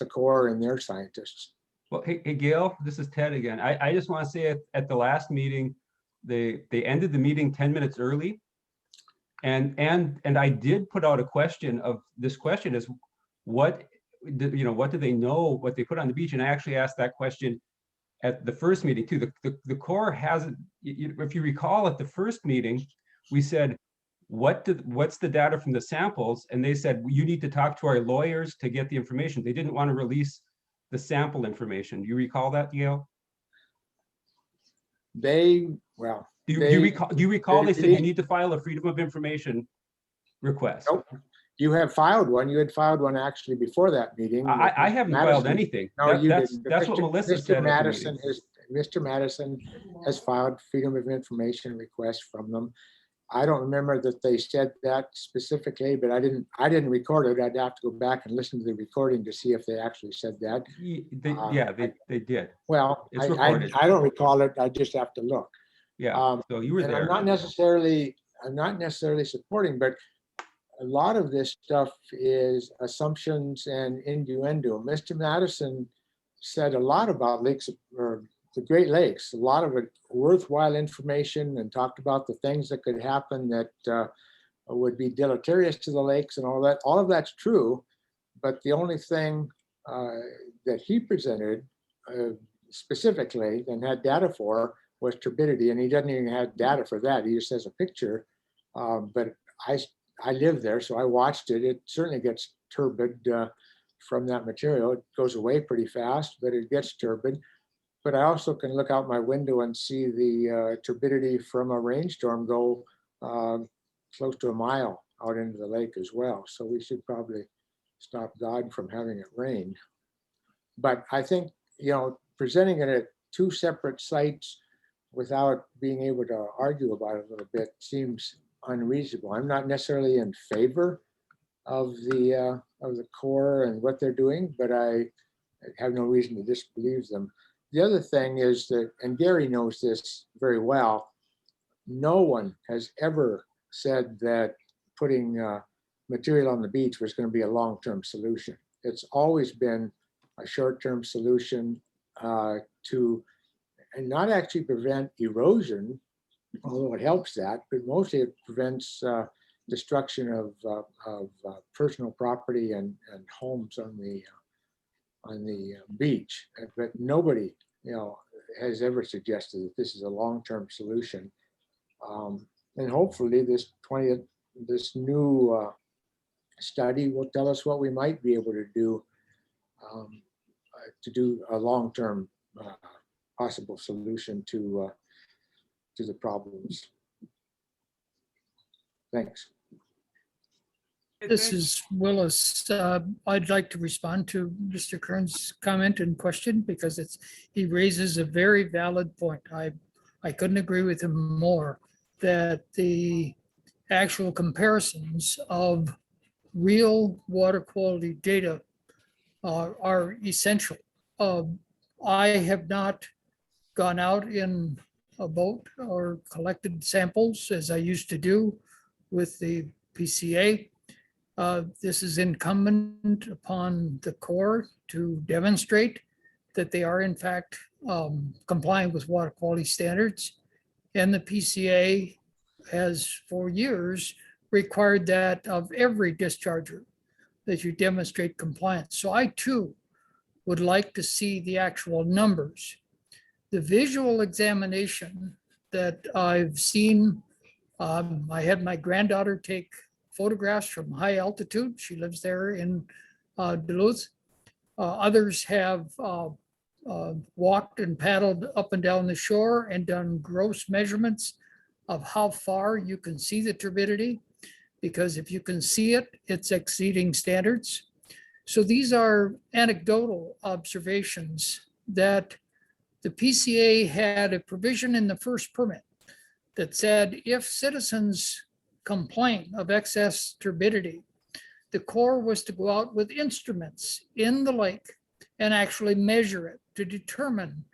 Corps and their scientists. Well, hey, Gail, this is Ted again. I just want to say at the last meeting, they ended the meeting 10 minutes early. And I did put out a question of, this question is, what do they know what they put on the beach? And I actually asked that question at the first meeting too. The Corps hasn't, if you recall at the first meeting, we said, what's the data from the samples? And they said, you need to talk to our lawyers to get the information. They didn't want to release the sample information. Do you recall that, Gail? Well, do you recall they said you need to file a Freedom of Information request? Nope. You have filed one. You had filed one actually before that meeting. I haven't filed anything. No, you didn't. That's what Melissa said. Mr. Mattison has filed Freedom of Information request from them. I don't remember that they said that specifically, but I didn't record it. I'd have to go back and listen to the recording to see if they actually said that. They did. Well, It's recorded. I don't recall it. I just have to look. Yeah. So you were there. I'm not necessarily supporting, but a lot of this stuff is assumptions and innuendo. Mr. Mattison said a lot about lakes, or the Great Lakes, a lot of it worthwhile information, and talked about the things that could happen that would be deleterious to the lakes and all that. All of that's true, but the only thing that he presented specifically and had data for was turbidity, and he doesn't even have data for that. He just has a picture. But I live there, so I watched it. It certainly gets turbid from that material. It goes away pretty fast, but it gets turbid. But I also can look out my window and see the turbidity from a rainstorm go close to a mile out into the lake as well. So we should probably stop God from having it rain. But I think, presenting it at two separate sites without being able to argue about it a little bit seems unreasonable. I'm not necessarily in favor of the Corps and what they're doing, but I have no reason to disbelieve them. The other thing is that, and Gary knows this very well, no one has ever said that putting material on the beach was going to be a long-term solution. It's always been a short-term solution to, and not actually prevent erosion, although it helps that, but mostly it prevents destruction of personal property and homes on the beach. But nobody, has ever suggested that this is a long-term solution. And hopefully this new study will tell us what we might be able to do a long-term possible solution to the problems. Thanks. This is Willis. I'd like to respond to Mr. Kern's comment and question because he raises a very valid point. I couldn't agree with him more that the actual comparisons of real water quality data are essential. I have not gone out in a boat or collected samples as I used to do with the PCA. This is incumbent upon the Corps to demonstrate that they are in fact complying with water quality standards. And the PCA has for years required that of every discharger that you demonstrate compliance. So I too would like to see the actual numbers. The visual examination that I've seen, I had my granddaughter take photographs from high altitude. She lives there in Duluth. Others have walked and paddled up and down the shore and done gross measurements of how far you can see the turbidity, because if you can see it, it's exceeding standards. So these are anecdotal observations that the PCA had a provision in the first permit that said if citizens complain of excess turbidity, the Corps was to go out with instruments in the lake and actually measure it to determine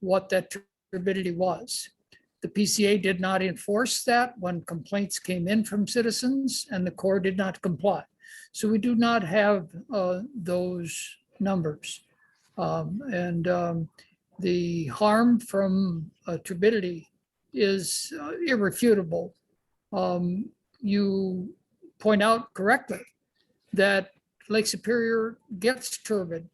what that turbidity was. The PCA did not enforce that when complaints came in from citizens, and the Corps did not comply. So we do not have those numbers. The harm from turbidity is irrefutable. You point out correctly that Lake Superior gets turbid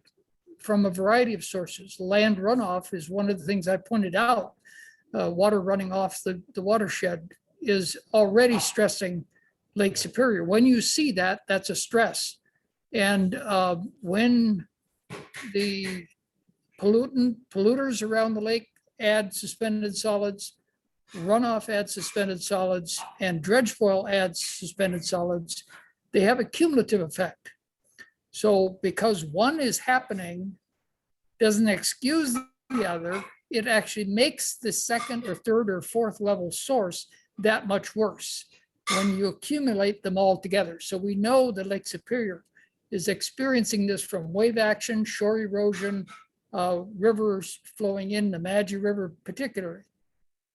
from a variety of sources. Land runoff is one of the things I pointed out. Water running off the watershed is already stressing Lake Superior. When you see that, that's a stress. And when the polluters around the lake add suspended solids, runoff adds suspended solids, and dredge foil adds suspended solids, they have a cumulative effect. So because one is happening doesn't excuse the other, it actually makes the second or third or fourth level source that much worse when you accumulate them all together. So we know that Lake Superior is experiencing this from wave action, shore erosion, rivers flowing in the Maggie River particularly.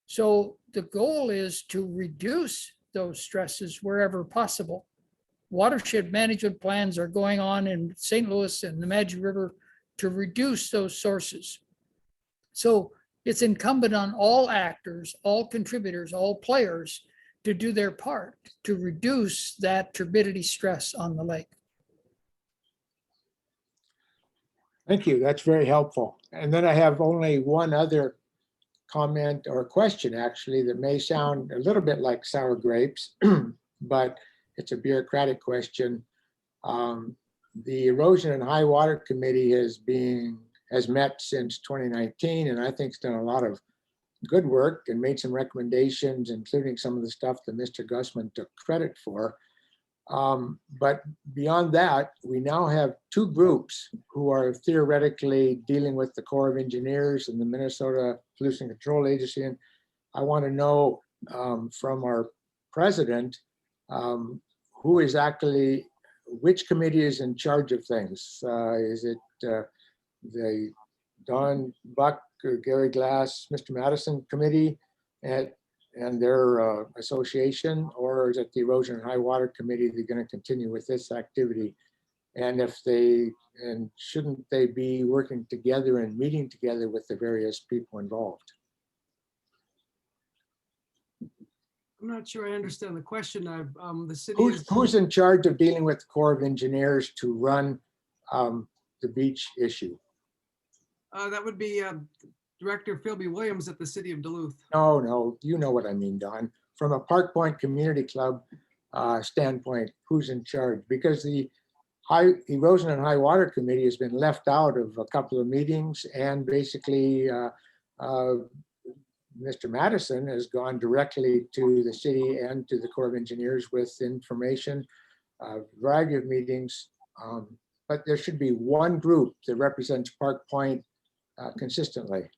So the goal is to reduce those stresses wherever possible. Watershed management plans are going on in St. Louis and the Maggie River to reduce those sources. So it's incumbent on all actors, all contributors, all players to do their part to reduce that turbidity stress on the lake. Thank you. That's very helpful. And then I have only one other comment or question, actually, that may sound a little bit like sour grapes, but it's a bureaucratic question. The Erosion and High Water Committee has met since 2019, and I think it's done a lot of good work and made some recommendations, including some of the stuff that Mr. Gausman took credit for. But beyond that, we now have two groups who are theoretically dealing with the Corps of Engineers and the Minnesota Pollution Control Agency. And I want to know from our president, who is actually, which committee is in charge of things? Is it the Don Buck, Gary Glass, Mr. Mattison committee and their association, or is it the Erosion and High Water Committee that's going to continue with this activity? And shouldn't they be working together and meeting together with the various people involved? I'm not sure I understand the question. The city Who's in charge of dealing with the Corps of Engineers to run the beach issue? That would be Director Philby Williams at the City of Duluth. No, you know what I mean, Don. From a Park Point Community Club standpoint, who's in charge? Because the Erosion and High Water Committee has been left out of a couple of meetings, and basically Mr. Mattison has gone directly to the city and to the Corps of Engineers with information, a variety of meetings. But there should be one group that represents Park Point consistently.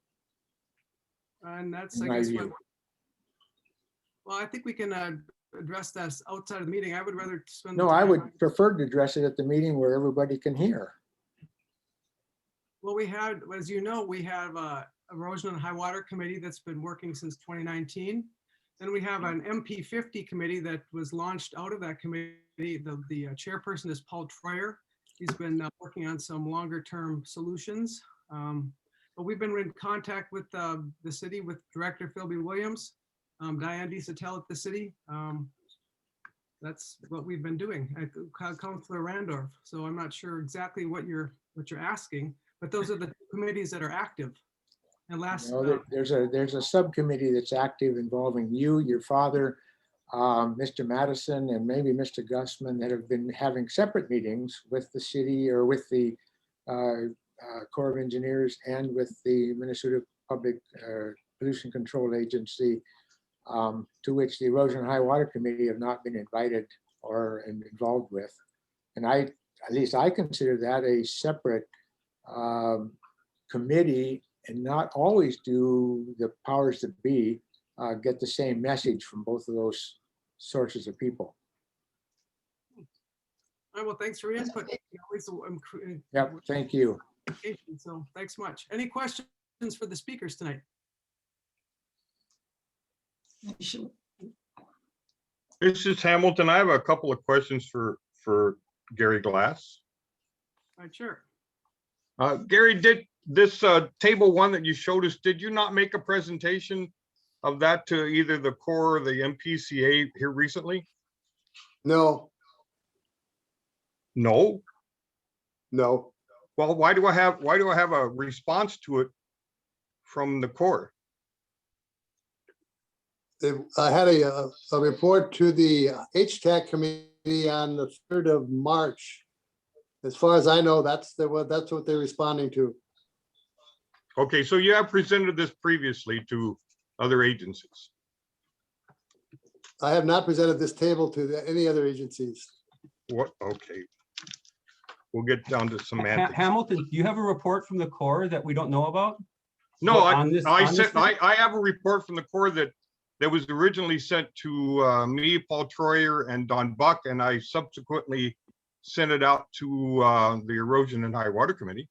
And that's, In I my guess, view. well, I think we can address that outside of the meeting. I would rather spend. No, I would prefer to address it at the meeting where everybody can hear. Well, we had, as you know, we have Erosion and High Water Committee that's been working since 2019. Then we have an MP50 committee that was launched out of that committee. The chairperson is Paul Troyer. He's been working on some longer term solutions. But we've been in contact with the city, with Director Philby Williams, Diane DeSatel at the city. That's what we've been doing. Councilor Randorf. So I'm not sure exactly what you're asking, but those are the committees that are active. And last, There's a subcommittee that's active involving you, your father, Mr. Mattison, and maybe Mr. Gausman, that have been having separate meetings with the city or with the Corps of Engineers and with the Minnesota Public Pollution Control Agency, to which the Erosion and High Water Committee have not been invited or involved with. And at least I consider that a separate committee, and not always do the powers that be get the same message from both of those sources of people. all right, well, thanks for your input. Yep, thank you. So thanks much. Any questions for the speakers tonight? This is Hamilton. I have a couple of questions for Gary Glass. All right, sure. Gary, did this table one that you showed us, did you not make a presentation of that to either the Corps or the MPCA here recently? No, No. no. Well, why do I have a response to it from the Corps? I had a report to the HTAC committee on the 3rd of March. As far as I know, that's what they're responding to. Okay, so you have presented this previously to other agencies. I have not presented this table to any other agencies. What? Okay. We'll get down to semantics. Hamilton, do you have a report from the Corps that we don't know about? No, What, I on this thing? I have a report from the Corps that was originally sent to me, Paul Troyer, and Don Buck, and I subsequently sent it out to the Erosion and High Water Committee.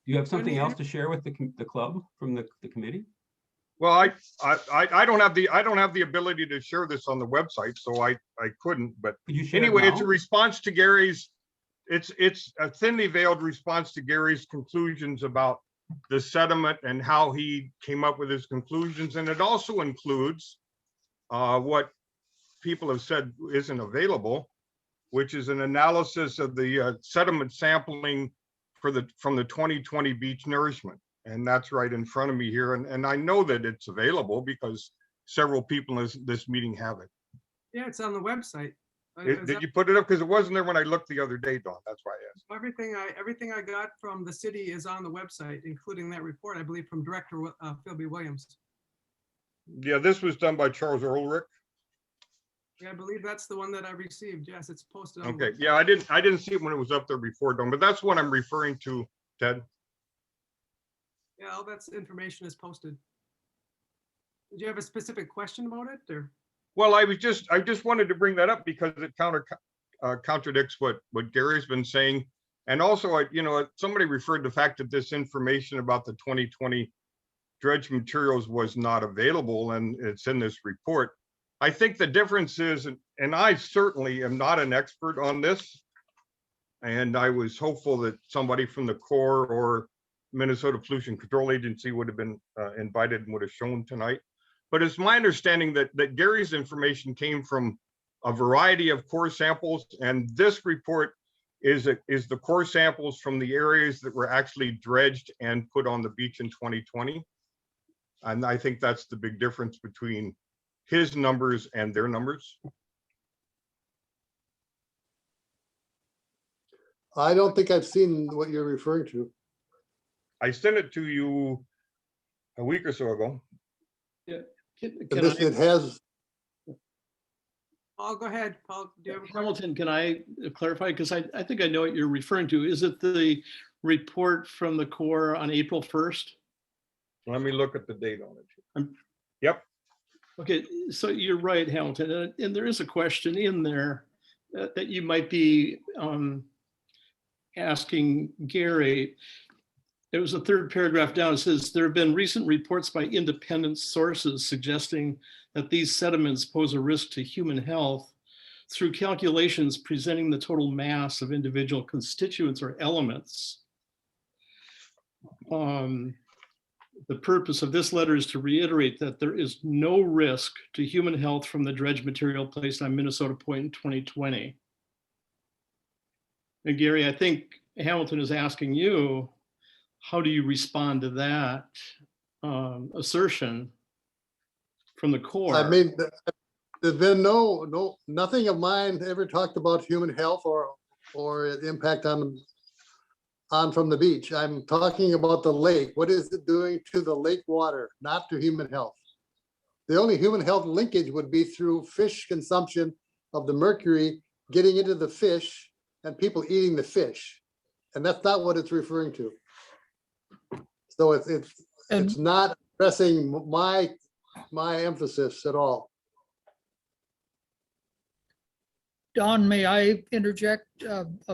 Do you have something else to share with the club from the committee? Well, I don't have the ability to share this on the website, so I couldn't. But Could you share it anyway, it's a now? response to Gary's. It's a thinly veiled response to Gary's conclusions about the sediment and how he came up with his conclusions, and it also includes what people have said isn't available, which is an analysis of the sediment sampling from the 2020 beach nourishment. And that's right in front of me here. And I know that it's available because several people in this meeting have it. Yeah, it's on the website. Did you put it up? Because it wasn't there when I looked the other day, Dawn. That's why I asked. Everything I got from the city is on the website, including that report, I believe, from Director Phil B. Williams. Yeah, this was done by Charles Ulrich. Yeah, I believe that's the one that I received. Yes, it's posted. On the Okay, website. yeah, I didn't see it when it was up there before, Dawn, but that's what I'm referring to, Ted. Yeah, all that's information is posted. Did you have a specific question about it, or? Well, I just wanted to bring that up because it contradicts what Gary's been saying. And also, somebody referred to the fact that this information about the 2020 dredge materials was not available, and it's in this report. I think the difference is, and I certainly am not an expert on this, and I was hopeful that somebody from the Corps or Minnesota Pollution Control Agency would have been invited and would have shown tonight. But it's my understanding that Gary's information came from a variety of core samples, and this report is the core samples from the areas that were actually dredged and put on the beach in 2020. And I think that's the big difference between his numbers and their numbers. I don't think I've seen what you're referring to. I sent it to you a week or so ago. But it has, Paul, go ahead. Paul, do you have a question? Hamilton, can I clarify? Because I think I know what you're referring to. Is it the report from the Corps on April 1st? Let me look at the date on it. Okay, so you're right, Hamilton. And there is a question in there that you might be asking Gary. It was the third paragraph down. It says, there have been recent reports by independent sources suggesting that these sediments pose a risk to human health through calculations presenting the total mass of individual constituents or elements. The purpose of this letter is to reiterate that there is no risk to human health from the dredge material placed on Minnesota Point in 2020. And Gary, I think Hamilton is asking you, how do you respond to that assertion from the Corps? I mean, there's been nothing of mine ever talked about human health or impact on from the beach. I'm talking about the lake. What is it doing to the lake water, not to human health? The only human health linkage would be through fish consumption of the mercury getting into the fish and people eating the fish. And that's not what it's referring to. So it's not addressing my emphasis at all. Don, may I interject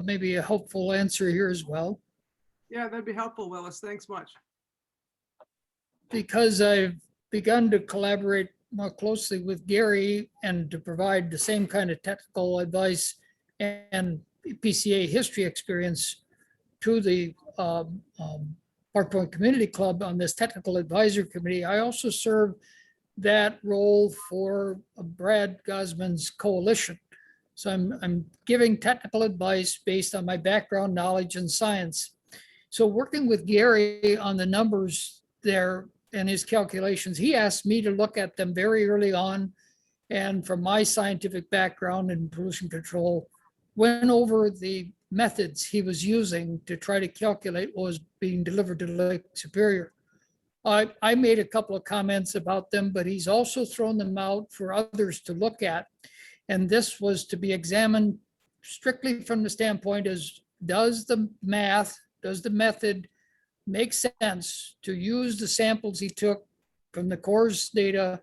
maybe a helpful answer here as well? Yeah, that'd be helpful, Willis. Thanks much. Because I've begun to collaborate more closely with Gary and to provide the same kind of technical advice and PCA history experience to the Park Point Community Club on this technical advisory committee. I also serve that role for Brad Gausman's coalition. So I'm giving technical advice based on my background, knowledge, and science. So working with Gary on the numbers there and his calculations, he asked me to look at them very early on. And from my scientific background in pollution control, went over the methods he was using to try to calculate what was being delivered to Lake Superior. I made a couple of comments about them, but he's also thrown them out for others to look at. And this was to be examined strictly from the standpoint as, does the math, does the method make sense to use the samples he took from the Corps' data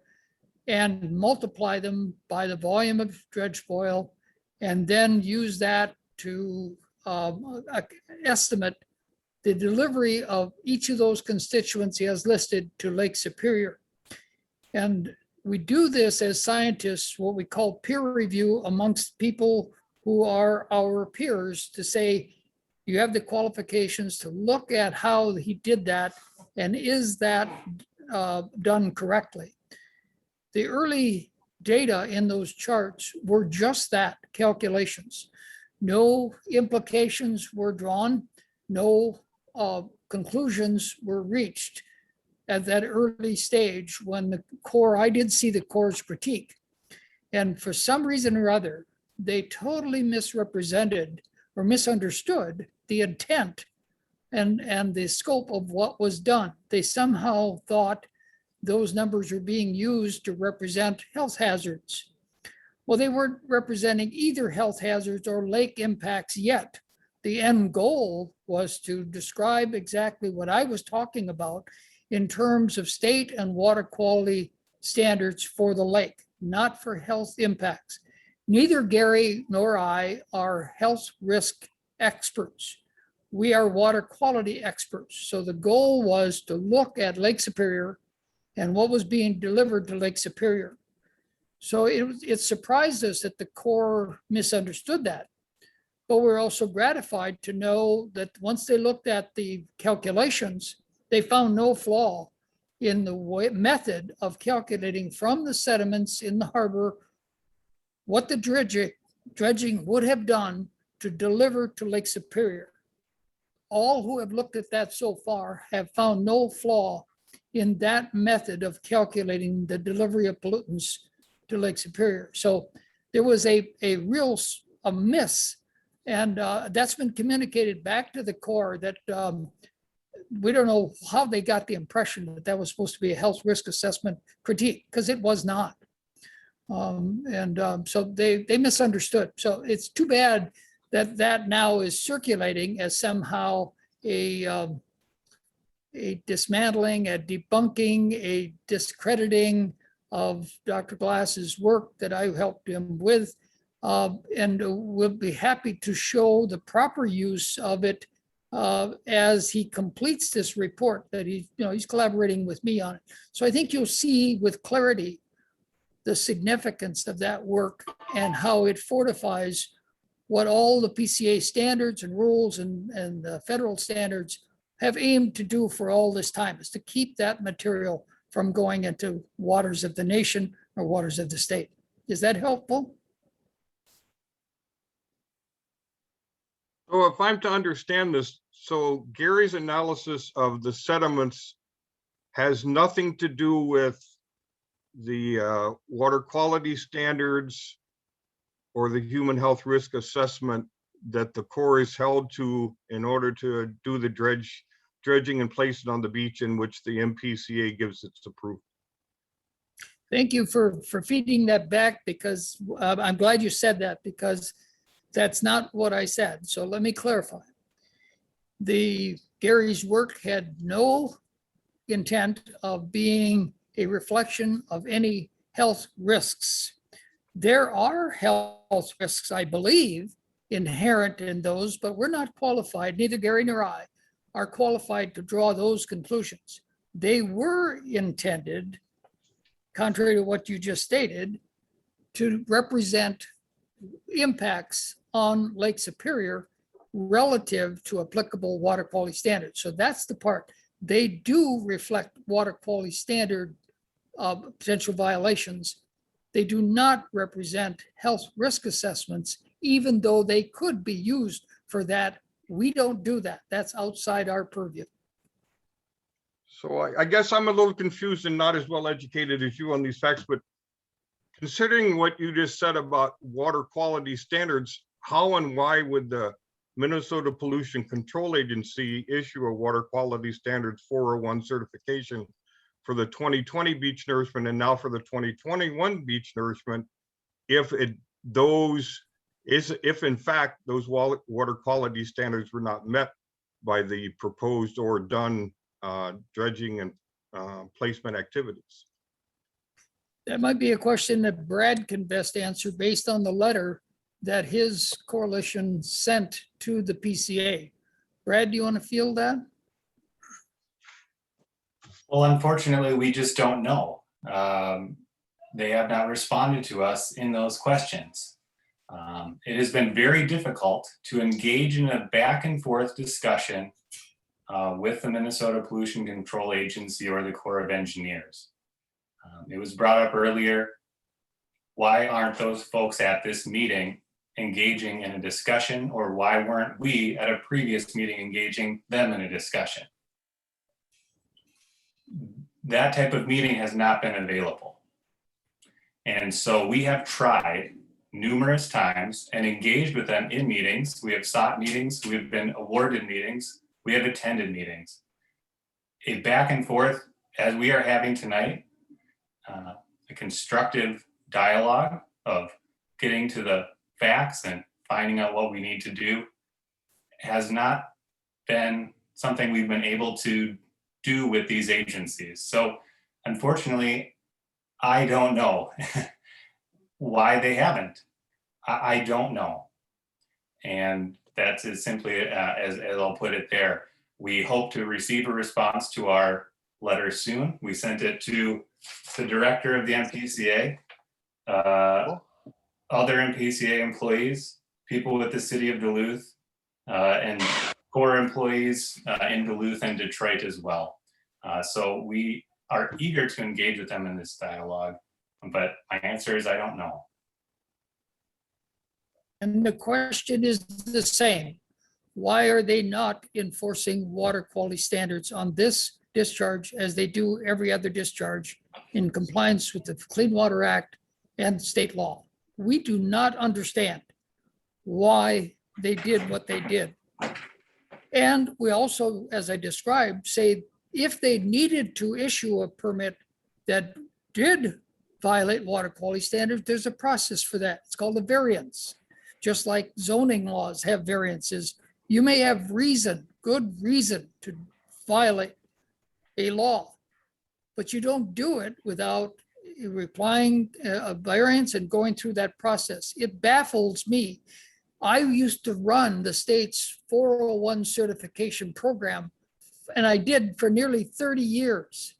and multiply them by the volume of dredge spoil, and then use that to estimate the delivery of each of those constituents he has listed to Lake Superior. And we do this as scientists, what we call peer review amongst people who are our peers, to say, you have the qualifications to look at how he did that, and is that done correctly? The early data in those charts were just that, calculations. No implications were drawn, no conclusions were reached at that early stage when the Corps, I did see the Corps' critique. And for some reason or other, they totally misrepresented or misunderstood the intent and the scope of what was done. They somehow thought those numbers were being used to represent health hazards. Well, they weren't representing either health hazards or lake impacts yet. The end goal was to describe exactly what I was talking about in terms of state and water quality standards for the lake, not for health impacts. Neither Gary nor I are health risk experts. We are water quality experts. So the goal was to look at Lake Superior and what was being delivered to Lake Superior. So it surprised us that the Corps misunderstood that. But we're also gratified to know that once they looked at the calculations, they found no flaw in the method of calculating from the sediments in the harbor what the dredging would have done to deliver to Lake Superior. All who have looked at that so far have found no flaw in that method of calculating the delivery of pollutants to Lake Superior. So there was a real miss, and that's been communicated back to the Corps that we don't know how they got the impression that that was supposed to be a health risk assessment critique, because it was not. So they misunderstood. So it's too bad that that now is circulating as somehow a dismantling, a debunking, a discrediting of Dr. Glass's work that I helped him with. And we'll be happy to show the proper use of it as he completes this report that he's collaborating with me on it. So I think you'll see with clarity the significance of that work and how it fortifies what all the PCA standards and rules and the federal standards have aimed to do for all this time, is to keep that material from going into waters of the nation or waters of the state. Is that helpful? So if I'm to understand this, so Gary's analysis of the sediments has nothing to do with the water quality standards or the human health risk assessment that the Corps is held to in order to do the dredging and place it on the beach in which the MPCA gives its approval. Thank you for feeding that back, because I'm glad you said that, because that's not what I said. So let me clarify. Gary's work had no intent of being a reflection of any health risks. There are health risks, I believe, inherent in those, but we're not qualified, neither Gary nor I are qualified to draw those conclusions. They were intended, contrary to what you just stated, to represent impacts on Lake Superior relative to applicable water quality standards. So that's the part. They do reflect water quality standard potential violations. They do not represent health risk assessments, even though they could be used for that. We don't do that. That's outside our purview. So I guess I'm a little confused and not as well educated as you on these facts, but considering what you just said about water quality standards, how and why would the Minnesota Pollution Control Agency issue a water quality standards 401 certification for the 2020 beach nourishment and now for the 2021 beach nourishment if in fact those water quality standards were not met by the proposed or done dredging and placement activities? That might be a question that Brad can best answer based on the letter that his coalition sent to the PCA. Brad, do you want to field that? Well, unfortunately, we just don't know. They have not responded to us in those questions. It has been very difficult to engage in a back and forth discussion with the Minnesota Pollution Control Agency or the Corps of Engineers. It was brought up earlier, why aren't those folks at this meeting engaging in a discussion, or why weren't we at a previous meeting engaging them in a discussion? That type of meeting has not been available. And so we have tried numerous times and engaged with them in meetings. We have sought meetings, we have been awarded meetings, we have attended meetings. A back and forth, as we are having tonight, a constructive dialogue of getting to the facts and finding out what we need to do, has not been something we've been able to do with these agencies. So unfortunately, I don't know why they haven't. I don't know. And that's as simply as I'll put it there. We hope to receive a response to our letter soon. We sent it to the director of the MPCA, other MPCA employees, people with the city of Duluth, and core employees in Duluth and Detroit as well. So we are eager to engage with them in this dialogue, but my answer is I don't know. And the question is the same. Why are they not enforcing water quality standards on this discharge as they do every other discharge in compliance with the Clean Water Act and state law? We do not understand why they did what they did. And we also, as I described, say if they needed to issue a permit that did violate water quality standards, there's a process for that. It's called a variance. Just like zoning laws have variances, you may have reason, good reason to violate a law, but you don't do it without replying a variance and going through that process. It baffles me. I used to run the state's 401 certification program, and I did for nearly 30 years.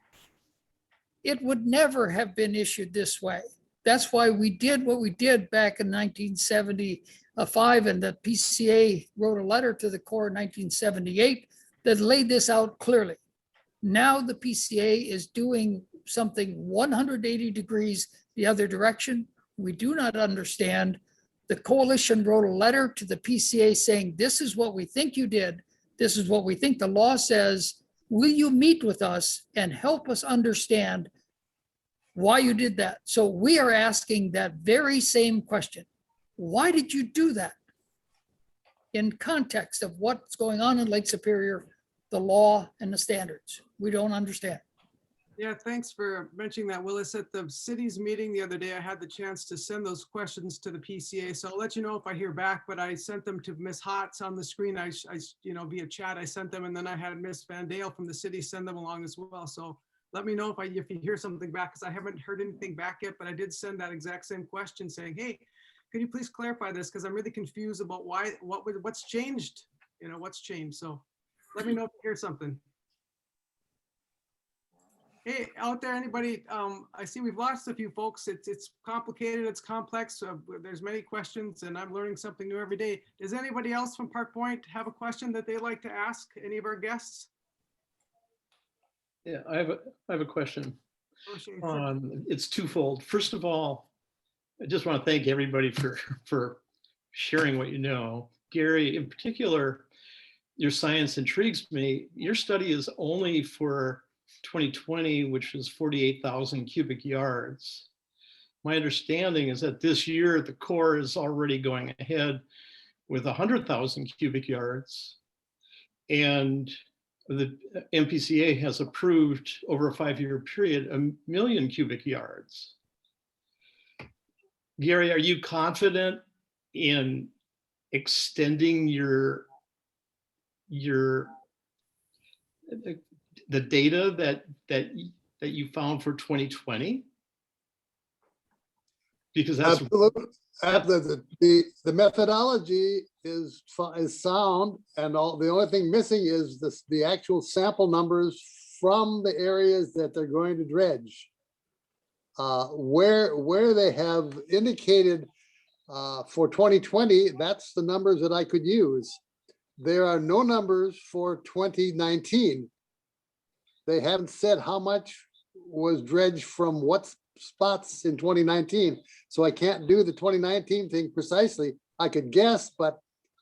It would never have been issued this way. That's why we did what we did back in 1975, and the PCA wrote a letter to the Corps in 1978 that laid this out clearly. Now the PCA is doing something 180 degrees the other direction. We do not understand. The coalition wrote a letter to the PCA saying, this is what we think you did. This is what we think the law says. Will you meet with us and help us understand why you did that? So we are asking that very same question. Why did you do that? In context of what's going on in Lake Superior, the law and the standards. We don't understand. Yeah, thanks for mentioning that, Willis. At the city's meeting the other day, I had the chance to send those questions to the PCA. So I'll let you know if I hear back, but I sent them to Ms. Hotz on the screen. I via chat, I sent them, and then I had Ms. Van Dale from the city send them along as well. So let me know if you hear something back, because I haven't heard anything back yet, but I did send that exact same question saying, hey, could you please clarify this? Because I'm really confused about what's changed, what's changed. So let me know if you hear something. Hey, out there, anybody, I see we've lost a few folks. It's complicated, it's complex. There's many questions and I'm learning something new every day. Does anybody else from Park Point have a question that they'd like to ask any of our guests? Yeah, I have a question. Oh, sure. It's twofold. First of all, I just want to thank everybody for sharing what you know. Gary, in particular, your science intrigues me. Your study is only for 2020, which was 48,000 cubic yards. My understanding is that this year the Corps is already going ahead with 100,000 cubic yards, and the MPCA has approved over a 5-year period 1 million cubic yards. Gary, are you confident in extending the data that you found for 2020? Because that's absolutely. The methodology is sound, and the only thing missing is the actual sample numbers from the areas that they're going to dredge. Where they have indicated for 2020, that's the numbers that I could use. There are no numbers for 2019. They haven't said how much was dredged from what spots in 2019. So I can't do the 2019 thing precisely. I could guess, but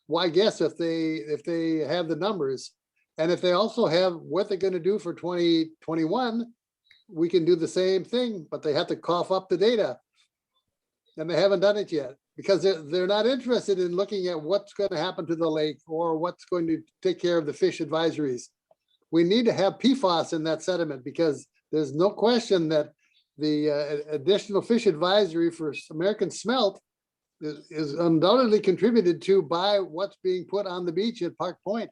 why guess if they have the numbers? And if they also have what they're gonna do for 2021, we can do the same thing, but they have to cough up the data. And they haven't done it yet, because they're not interested in looking at what's gonna happen to the lake or what's going to take care of the fish advisories. We need to have PFAS in that sediment, because there's no question that the additional fish advisory for American smelt is undoubtedly contributed to by what's being put on the beach at Park Point.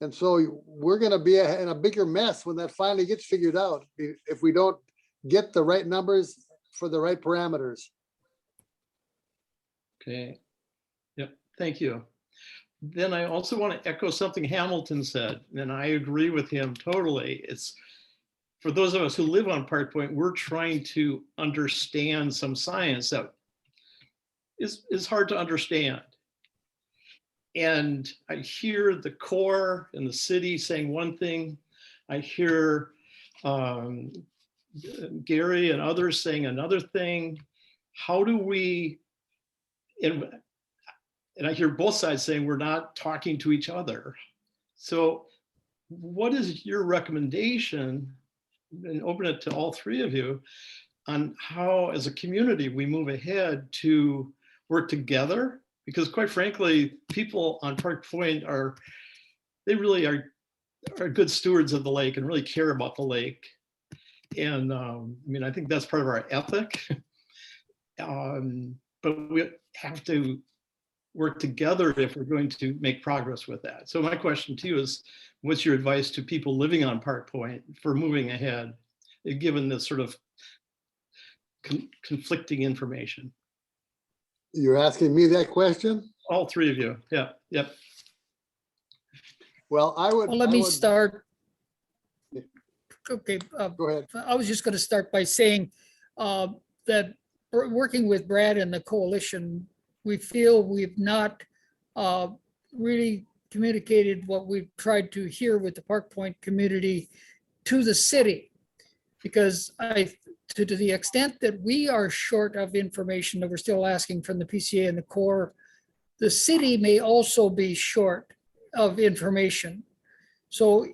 And so we're gonna be in a bigger mess when that finally gets figured out, if we don't get the right numbers for the right parameters. Okay. Yep, thank you. Then I also want to echo something Hamilton said, and I agree with him totally. It's, for those of us who live on Park Point, we're trying to understand some science that is hard to understand. And I hear the Corps and the city saying one thing. I hear Gary and others saying another thing. How do we, and I hear both sides saying we're not talking to each other. So what is your recommendation, and open it to all three of you, on how as a community we move ahead to work together? Because quite frankly, people on Park Point they really are good stewards of the lake and really care about the lake. And I mean, I think that's part of our ethic. But we have to work together if we're going to make progress with that. So my question to you is, what's your advice to people living on Park Point for moving ahead, given this sort of conflicting information? You're asking me that question? All three of you, yeah, yep. Well, Well, let me start. Okay, Go ahead. I was just going to start by saying that working with Brad and the coalition, we feel we've not really communicated what we've tried to hear with the Park Point community to the city. Because to the extent that we are short of information that we're still asking from the PCA and the Corps, the city may also be short of information. So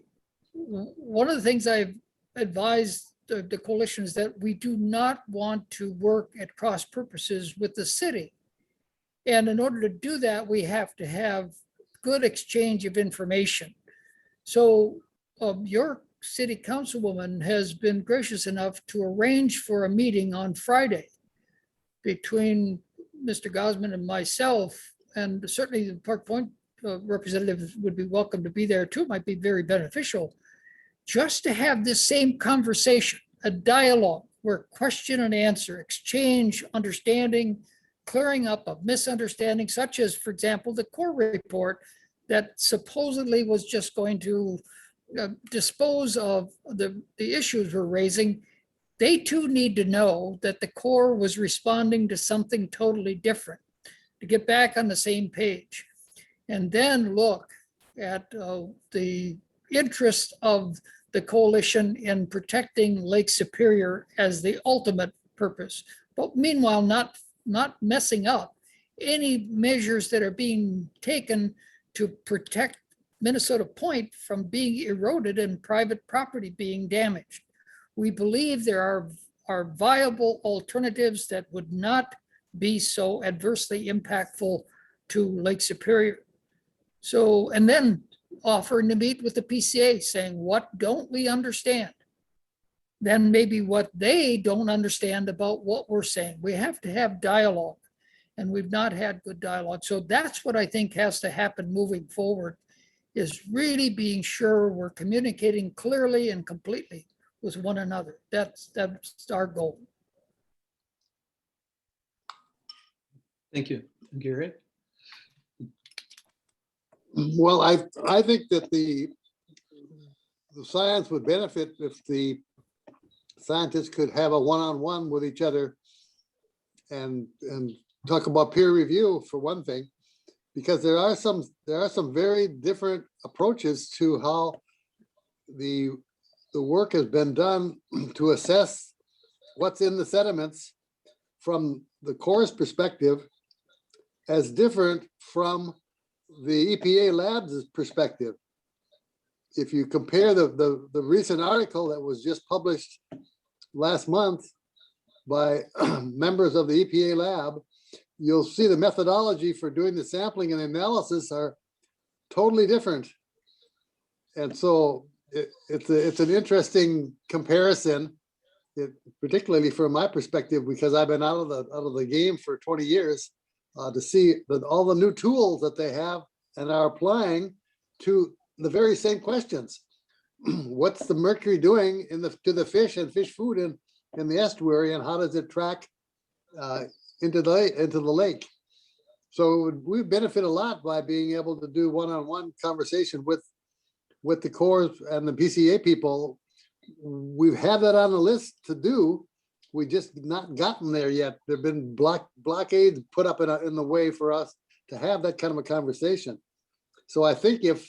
one of the things I've advised the coalition is that we do not want to work at cross purposes with the city. And in order to do that, we have to have good exchange of information. So your city councilwoman has been gracious enough to arrange for a meeting on Friday between Mr. Gausman and myself, and certainly the Park Point representatives would be welcome to be there too. It might be very beneficial just to have this same conversation, a dialogue where question and answer, exchange, understanding, clearing up of misunderstanding, such as, for example, the Corps report that supposedly was just going to dispose of the issues we're raising. They too need to know that the Corps was responding to something totally different, to get back on the same page. And then look at the interest of the coalition in protecting Lake Superior as the ultimate purpose. But meanwhile, not messing up any measures that are being taken to protect Minnesota Point from being eroded and private property being damaged. We believe there are viable alternatives that would not be so adversely impactful to Lake Superior. So, and then offering to meet with the PCA saying, what don't we understand? Then maybe what they don't understand about what we're saying. We have to have dialogue, and we've not had good dialogue. So that's what I think has to happen moving forward, is really being sure we're communicating clearly and completely with one another. That's our goal. Thank you. Gary? Well, I think that the science would benefit if the scientists could have a one-on-one with each other and talk about peer review, for one thing, because there are some very different approaches to how the work has been done to assess what's in the sediments from the Corps' perspective as different from the EPA lab's perspective. If you compare the recent article that was just published last month by members of the EPA lab, you'll see the methodology for doing the sampling and analysis are totally different. And so it's an interesting comparison, particularly from my perspective, because I've been out of the game for 20 years, to see that all the new tools that they have and are applying to the very same questions. What's the mercury doing to the fish and fish food in the estuary, and how does it track into the lake? So we benefit a lot by being able to do one-on-one conversation with the Corps and the PCA people. We've had that on the list to do. We just not gotten there yet. There've been blockades put up in the way for us to have that kind of a conversation. So I think if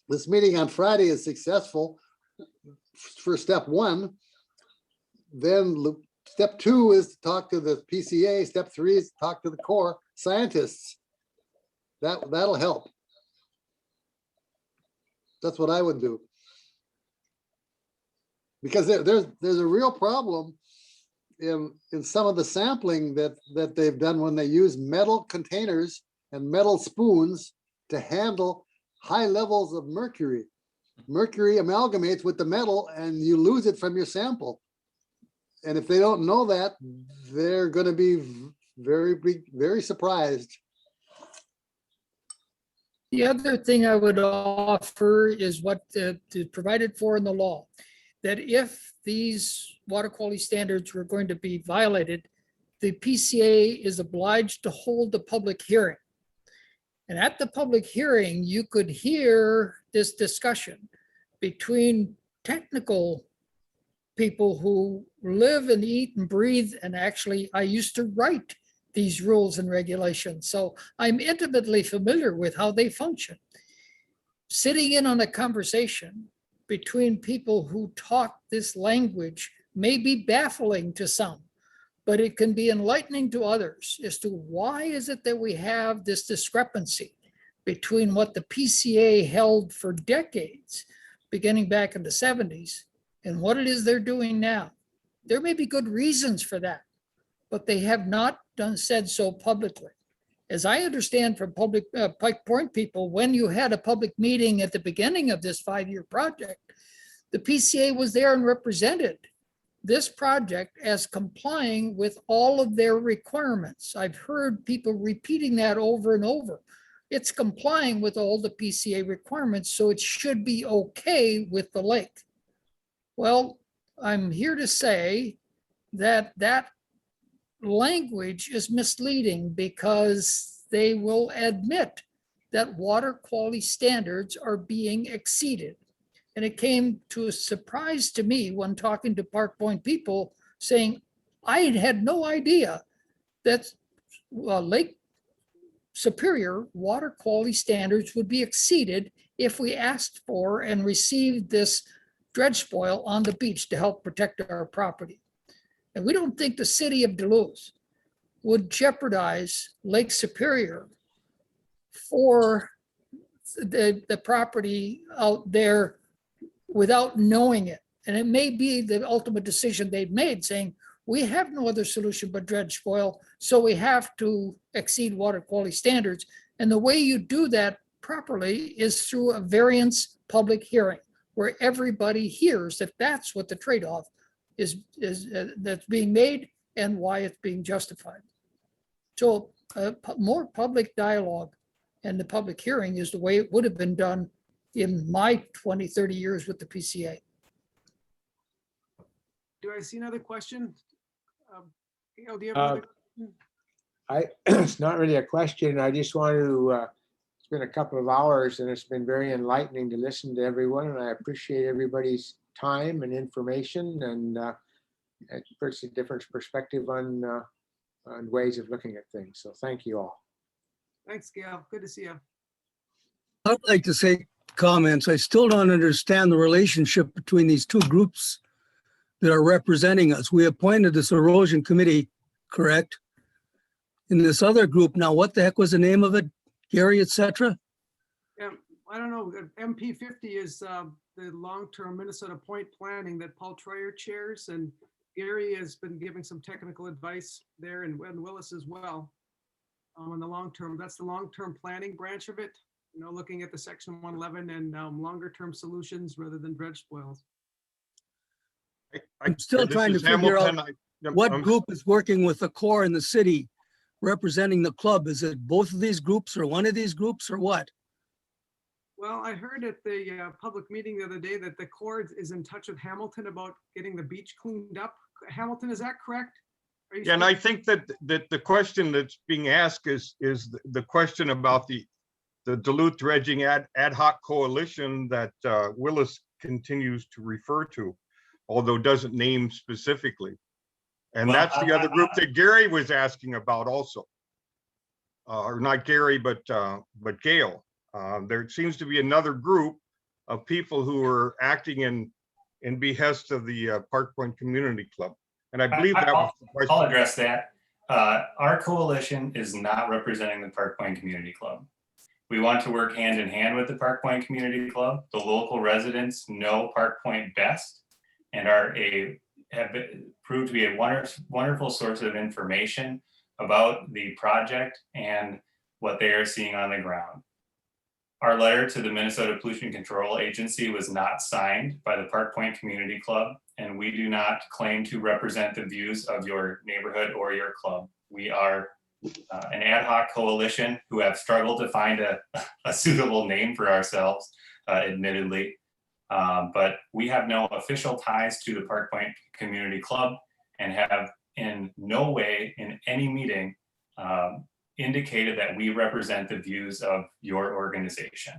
this meeting on Friday is successful for step one, then step two is to talk to the PCA. Step three is to talk to the Corps scientists. That'll help. That's what I would do. Because there's a real problem in some of the sampling that they've done when they use metal containers and metal spoons to handle high levels of mercury. Mercury amalgamates with the metal and you lose it from your sample. And if they don't know that, they're going to be very surprised. The other thing I would offer is what is provided for in the law, that if these water quality standards were going to be violated, the PCA is obliged to hold a public hearing. And at the public hearing, you could hear this discussion between technical people who live and eat and breathe. And actually, I used to write these rules and regulations. So I'm intimately familiar with how they function. Sitting in on a conversation between people who talk this language may be baffling to some, but it can be enlightening to others as to why is it that we have this discrepancy between what the PCA held for decades, beginning back in the 70s, and what it is they're doing now. There may be good reasons for that, but they have not said so publicly. As I understand from Pike Point people, when you had a public meeting at the beginning of this 5-year project, the PCA was there and represented this project as complying with all of their requirements. I've heard people repeating that over and over. It's complying with all the PCA requirements, so it should be okay with the lake. Well, I'm here to say that that language is misleading, because they will admit that water quality standards are being exceeded. And it came to a surprise to me when talking to Park Point people saying, I had no idea that Lake Superior water quality standards would be exceeded if we asked for and received this dredge spoil on the beach to help protect our property. And we don't think the city of Duluth would jeopardize Lake Superior for the property out there without knowing it. And it may be the ultimate decision they've made, saying, we have no other solution but dredge spoil, so we have to exceed water quality standards. And the way you do that properly is through a variance public hearing, where everybody hears that that's what the trade-off is that's being made and why it's being justified. So more public dialogue and the public hearing is the way it would have been done in my 20, 30 years with the PCA. Do I see another question? Gail, do you have another question? It's not really a question. I just want to, it's been a couple of hours and it's been very enlightening to listen to everyone, and I appreciate everybody's time and information, and it puts a different perspective on ways of looking at things. So thank you all. Thanks, Gail. Good to see you. I'd like to say comments. I still don't understand the relationship between these two groups that are representing us. We appointed this erosion committee, correct? in this other group. Now, what the heck was the name of it? Gary, et cetera? Yeah, I don't know. MP 50 is the long-term Minnesota Point planning that Paul Troyer chairs, and Gary has been giving some technical advice there, and Willis as well. In the long term, that's the long-term planning branch of it, you know, looking at the section 111 and longer-term solutions rather than dredge spoils. I'm still this trying to is figure out Hamilton. what I'm- group is working with the Corps in the city representing the club. Is it both of these groups or one of these groups or what? Well, I heard at the public meeting the other day that the Corps is in touch with Hamilton about getting the beach cleaned up. Hamilton, is that correct? Are you Yeah, and I speaking- think that the question that's being asked is the question about the Duluth Dredging ad hoc coalition that Willis continues to refer to, although doesn't name specifically. And Well, that's the other group that Gary was asking about also. Or not Gary, but Gail. There seems to be another group of people who are acting in behest of the Park Point Community Club. And I believe that was the I'll question. address that. Our coalition is not representing the Park Point Community Club. We want to work hand in hand with the Park Point Community Club. The local residents know Park Point best and have proved to be a wonderful source of information about the project and what they are seeing on the ground. Our letter to the Minnesota Pollution Control Agency was not signed by the Park Point Community Club, and we do not claim to represent the views of your neighborhood or your club. We are an ad hoc coalition who have struggled to find a suitable name for ourselves, admittedly. But we have no official ties to the Park Point Community Club and have in no way in any meeting indicated that we represent the views of your organization.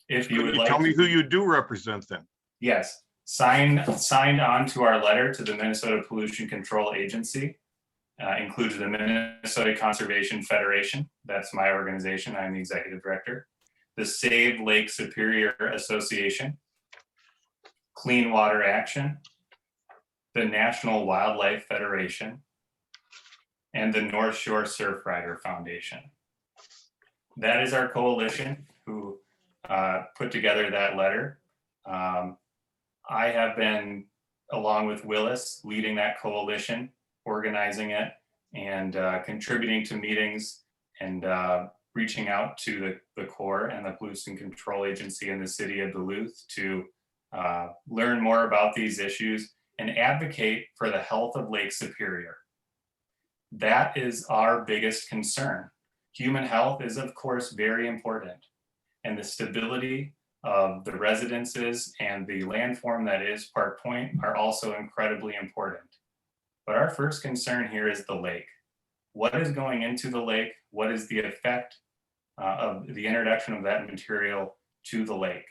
If you Could would you like tell me to- who you do represent then? Yes, signed on to our letter to the Minnesota Pollution Control Agency includes the Minnesota Conservation Federation. That's my organization. I'm the executive director. The Save Lake Superior Association, Clean Water Action, the National Wildlife Federation, and the North Shore Surf Rider Foundation. That is our coalition who put together that letter. I have been, along with Willis, leading that coalition, organizing it, and contributing to meetings and reaching out to the Corps and the Pollution Control Agency in the city of Duluth to learn more about these issues and advocate for the health of Lake Superior. That is our biggest concern. Human health is, of course, very important, and the stability of the residences and the landform that is Park Point are also incredibly important. But our first concern here is the lake. What is going into the lake? What is the effect of the introduction of that material to the lake?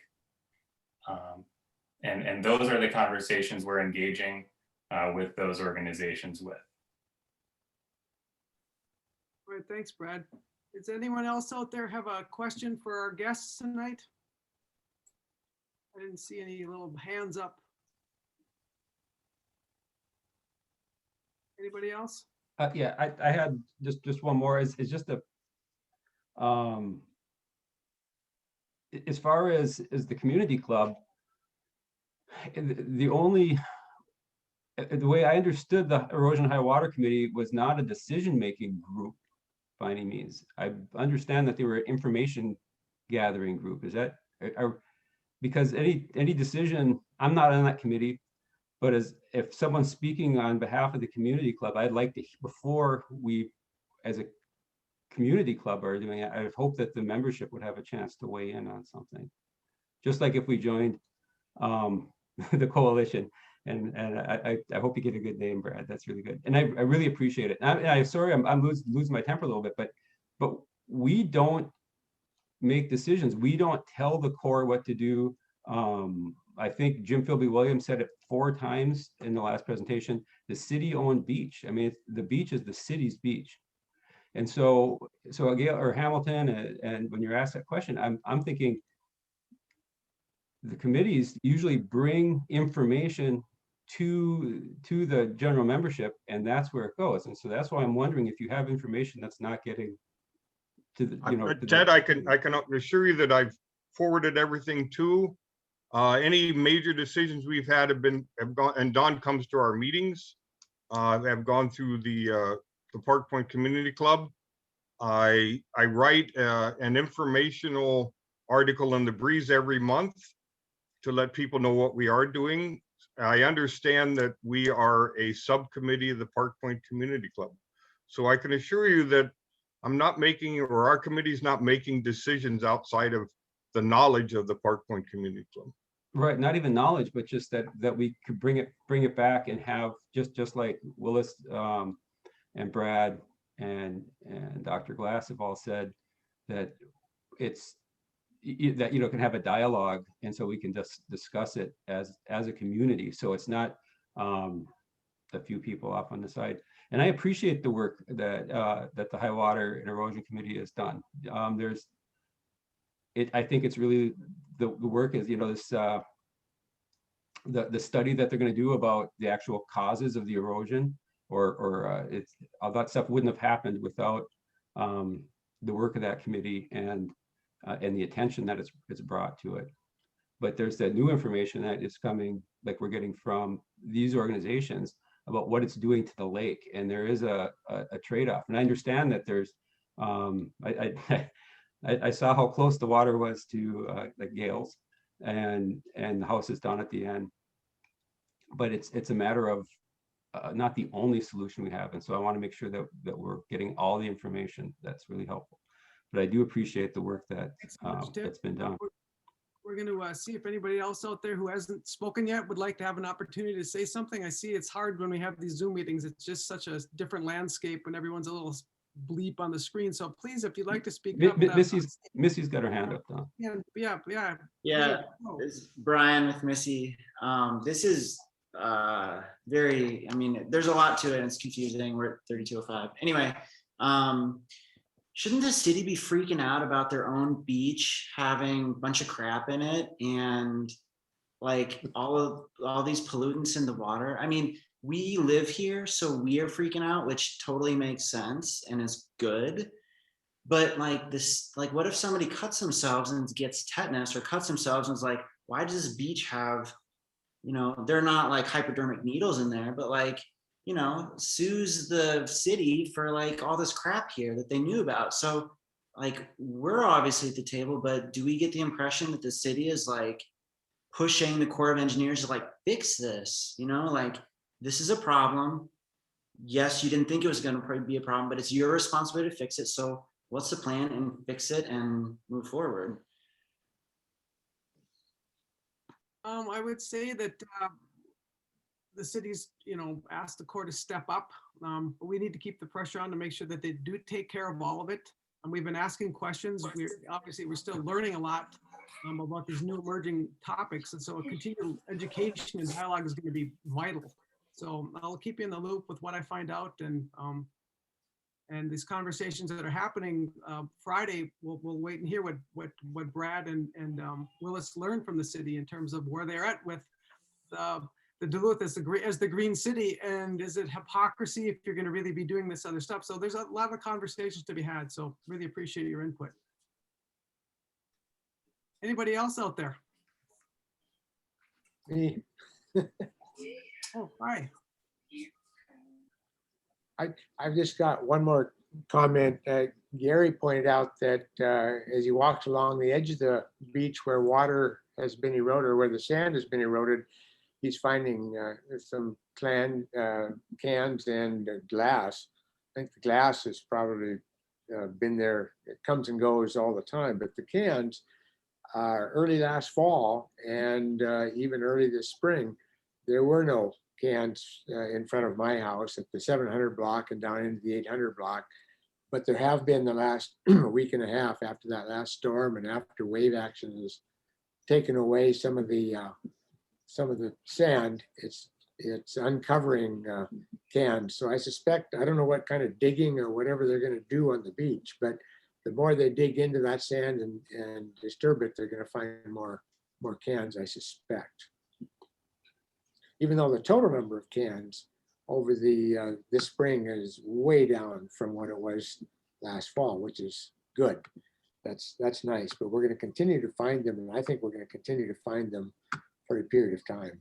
And those are the conversations we're engaging with those organizations with. All right, thanks, Brad. Does anyone else out there have a question for our guests tonight? I didn't see any little hands up. Anybody else? Yeah, I had just one more. Is just a as far as the community club, the way I understood the Erosion High Water Committee was not a decision-making group by any means. I understand that they were an information gathering group. Is that because any decision, I'm not on that committee, but if someone's speaking on behalf of the community club, I'd like to, before we, as a community club are doing it, I would hope that the membership would have a chance to weigh in on something. Just like if we joined the coalition. And I hope you get a good name, Brad. That's really good. And I really appreciate it. And I'm sorry, I'm losing my temper a little bit, but we don't make decisions. We don't tell the Corps what to do. I think Jim Philby-Williams said it 4 times in the last presentation, the city-owned beach. I mean, the beach is the city's beach. And so Gail or Hamilton, and when you're asked that question, I'm thinking the committees usually bring information to the general membership, and that's where it goes. And so that's why I'm wondering if you have information that's not getting to the, you know. to the- Ted, I can assure you that I've forwarded everything to. Any major decisions we've had have gone, and Don comes to our meetings, have gone through the Park Point Community Club. I write an informational article in the Breeze every month to let people know what we are doing. I understand that we are a subcommittee of the Park Point Community Club. So I can assure you that I'm not making, or our committee's not making decisions outside of the knowledge of the Park Point Community Club. Right, not even knowledge, but just that we could bring it back and have just like Willis and Brad and Dr. Glass have all said, that it's that, you know, can have a dialogue, and so we can just discuss it as a community. So it's not a few people off on the side. And I appreciate the work that that the High Water and Erosion Committee has done. I think it's really the work is, you know, this the study that they're going to do about the actual causes of the erosion, or it's all that stuff wouldn't have happened without the work of that committee and the attention that it's brought to it. But there's that new information that is coming, like we're getting from these organizations, about what it's doing to the lake, and there is a trade-off. And I understand that there's I saw how close the water was to like Gales and the houses down at the end, but it's a matter of not the only solution we have. And so I want to make sure that we're getting all the information that's really helpful. But I do appreciate the work that that's been done. We're going to see if anybody else out there who hasn't spoken yet would like to have an opportunity to say something. I see it's hard when we have these Zoom meetings. It's just such a different landscape when everyone's a little bleep on the screen. So please, if you'd like to speak up. Missy's got her hand up now. Yeah. This is Brian with Missy. This is very, I mean, there's a lot to it and it's confusing. We're at 3205. Anyway, shouldn't the city be freaking out about their own beach having a bunch of crap in it and like all these pollutants in the water? I mean, we live here, so we are freaking out, which totally makes sense and is good. But like this, like what if somebody cuts themselves and gets tetanus, or cuts themselves and is like, why does this beach have, you know, they're not like hypodermic needles in there, but like, you know, sues the city for like all this crap here that they knew about. So like, we're obviously at the table, but do we get the impression that the city is like pushing the Corps of Engineers to like fix this, you know, like this is a problem. Yes, you didn't think it was going to be a problem, but it's your responsibility to fix it. So what's the plan, and fix it and move forward? I would say that the city's, you know, asked the Corps to step up. But we need to keep the pressure on to make sure that they do take care of all of it. And we've been asking questions. We're still learning a lot about these new emerging topics. And so a continued education and dialogue is going to be vital. So I'll keep you in the loop with what I find out, and these conversations that are happening Friday, we'll wait and hear what Brad and Willis learned from the city in terms of where they're at with the Duluth as the green city, and is it hypocrisy if you're going to really be doing this other stuff? So there's a lot of conversations to be had. So really appreciate your input. Anybody else out there? Me. Oh, hi. I've just got one more comment. Gary pointed out that as he walks along the edge of the beach where water has been eroded, or where the sand has been eroded, he's finding some cans and glass. I think the glass has probably been there. It comes and goes all the time, but the cans, early last fall and even early this spring, there were no cans in front of my house at the 700 block and down into the 800 block. But there have been the last week and a half after that last storm, and after wave action has taken away some of the sand, it's uncovering cans. So I suspect, I don't know what kind of digging or whatever they're going to do on the beach, but the more they dig into that sand and disturb it, they're going to find more cans, I suspect. even though the total number of cans over this spring is way down from what it was last fall, which is good. That's nice, but we're going to continue to find them, and I think we're going to continue to find them for a period of time.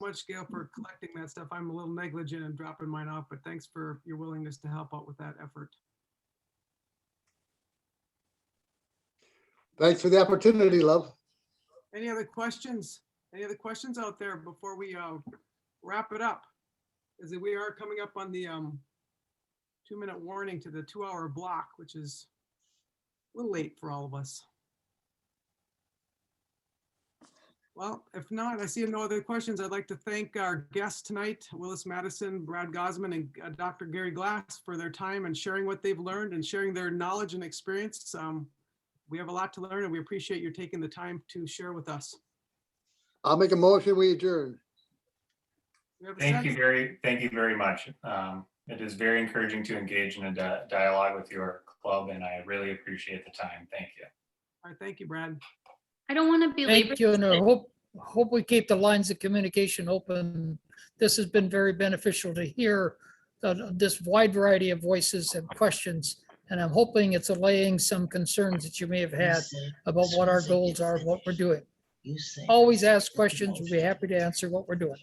Much, Gail, for collecting that stuff. I'm a little negligent in dropping mine off, but thanks for your willingness to help out with that effort. Thanks for the opportunity, love. Any other questions? Any other questions out there before we wrap it up? As we are coming up on the 2-minute warning to the 2-hour block, which is a little late for all of us. Well, if not, I see no other questions. I'd like to thank our guests tonight, Willis Mattison, Brad Gausman, and Dr. Gary Glass for their time and sharing what they've learned and sharing their knowledge and experience. We have a lot to learn, and we appreciate you taking the time to share with us. I'll make a motion, we adjourn. We have a Thank you second? thank you very much. It is very encouraging to engage in a dialogue with your club, and I really appreciate the time. Thank you. All right, thank you, Brad. I don't want to belabor. Thank you, and I this, hope we keep the lines of communication open. This has been very beneficial to hear this wide variety of voices and questions, and I'm hoping it's allaying some concerns that you may have had about what our goals are, what we're doing. Always ask questions. We'll be happy to answer what we're doing.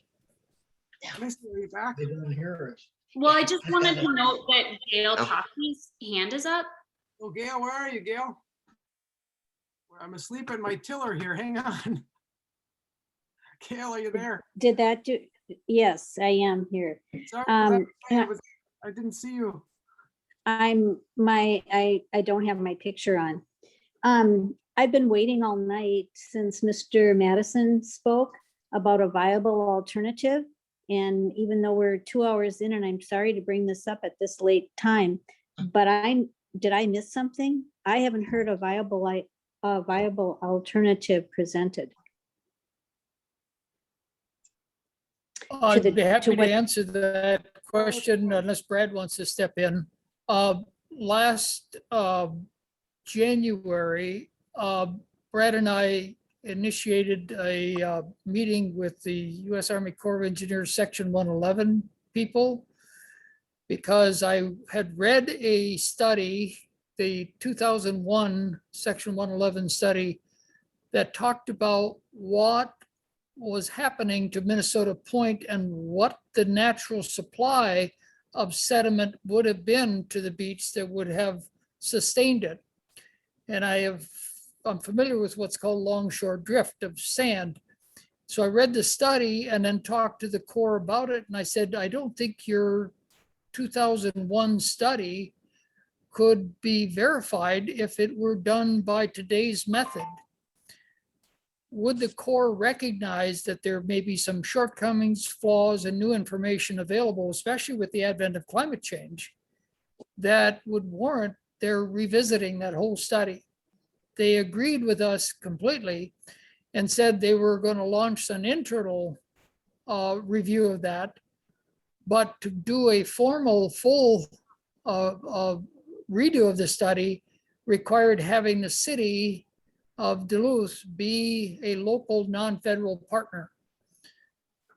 Missy, are you back? Well, I just wanted to note that Gail Toppy's hand is up. Oh, Gail, where are you, Gail? I'm asleep in my tiller here. Hang on. Gail, are you there? Did that do? Yes, I am here. Sorry, Yeah. I didn't see you. I don't have my picture on. I've been waiting all night since Mr. Mattison spoke about a viable alternative. And even though we're 2 hours in, and I'm sorry to bring this up at this late time, but did I miss something? I haven't heard a viable alternative presented. I'd be happy to what- answer that question unless Brad wants to step in. Last January, Brad and I initiated a meeting with the U.S. Army Corps of Engineers Section 111 people because I had read a study, the 2001 Section 111 study, that talked about what was happening to Minnesota Point and what the natural supply of sediment would have been to the beach that would have sustained it. And I'm familiar with what's called longshore drift of sand. So I read the study and then talked to the Corps about it. And I said, I don't think your 2001 study could be verified if it were done by today's method. Would the Corps recognize that there may be some shortcomings, flaws, and new information available, especially with the advent of climate change, that would warrant their revisiting that whole study? They agreed with us completely and said they were going to launch an internal review of that, but to do a formal full redo of the study required having the city of Duluth be a local non-federal partner.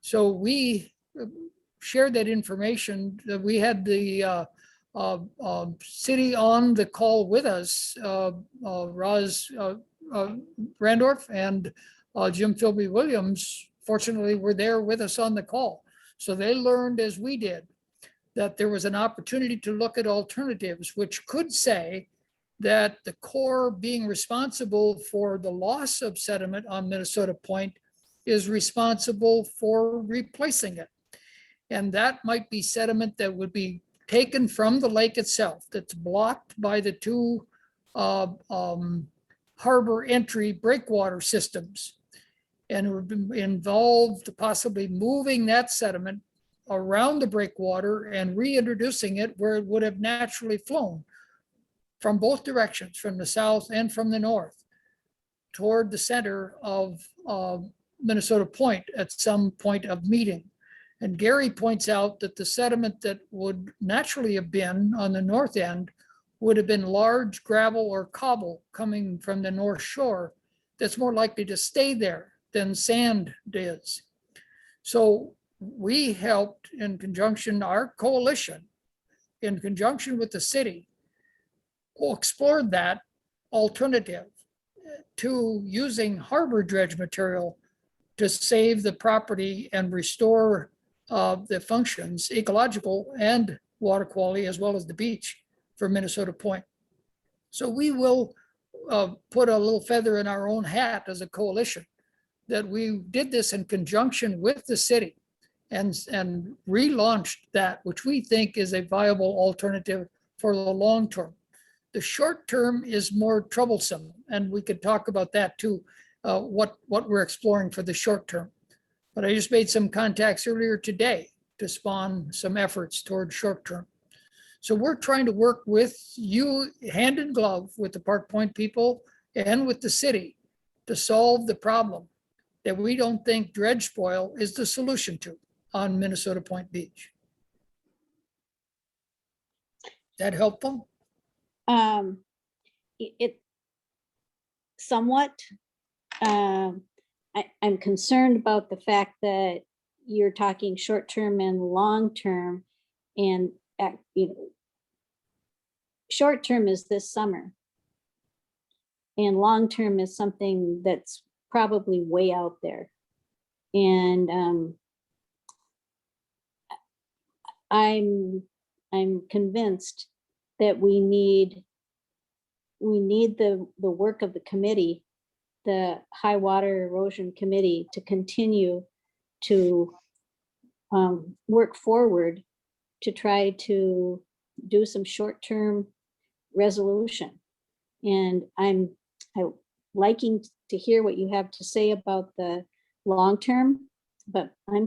So we shared that information. We had the city on the call with us, Roz Randorf and Jim Philby Williams, fortunately, were there with us on the call. So they learned, as we did, that there was an opportunity to look at alternatives, which could say that the Corps, being responsible for the loss of sediment on Minnesota Point, is responsible for replacing it. And that might be sediment that would be taken from the lake itself, that's blocked by the two harbor entry breakwater systems. And it would be involved possibly moving that sediment around the breakwater and reintroducing it where it would have naturally flown from both directions, from the south and from the north, toward the center of Minnesota Point at some point of meeting. And Gary points out that the sediment that would naturally have been on the north end would have been large gravel or cobble coming from the north shore that's more likely to stay there than sand is. So we helped in conjunction, our coalition, in conjunction with the city, explored that alternative to using harbor dredge material to save the property and restore the functions, ecological and water quality, as well as the beach for Minnesota Point. So we will put a little feather in our own hat as a coalition that we did this in conjunction with the city and relaunched that, which we think is a viable alternative for the long term. The short term is more troublesome, and we could talk about that too, what we're exploring for the short term. But I just made some contacts earlier today to spawn some efforts toward short term. So we're trying to work with you hand in glove with the Park Point people and with the city to solve the problem that we don't think dredge spoil is the solution to on Minnesota Point Beach. That helpful? It somewhat. I'm concerned about the fact that you're talking short-term and long-term, and short-term is this summer, and long-term is something that's probably way out there. And I'm convinced that we need the work of the committee, the High Water Erosion Committee, to continue to work forward to try to do some short-term resolution. And I'm liking to hear what you have to say about the long-term, but I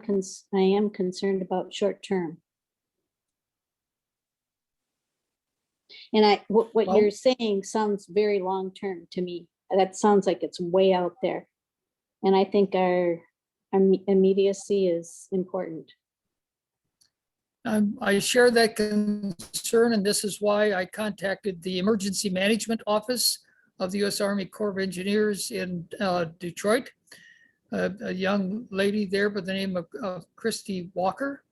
am concerned about short-term. And what you're saying sounds very long-term to me. That sounds like it's way out there. And I think our immediacy is important. I share that concern, and this is why I contacted the Emergency Management Office of the U.S. Army Corps of Engineers in Detroit, a young lady there by the name of Christy Walker.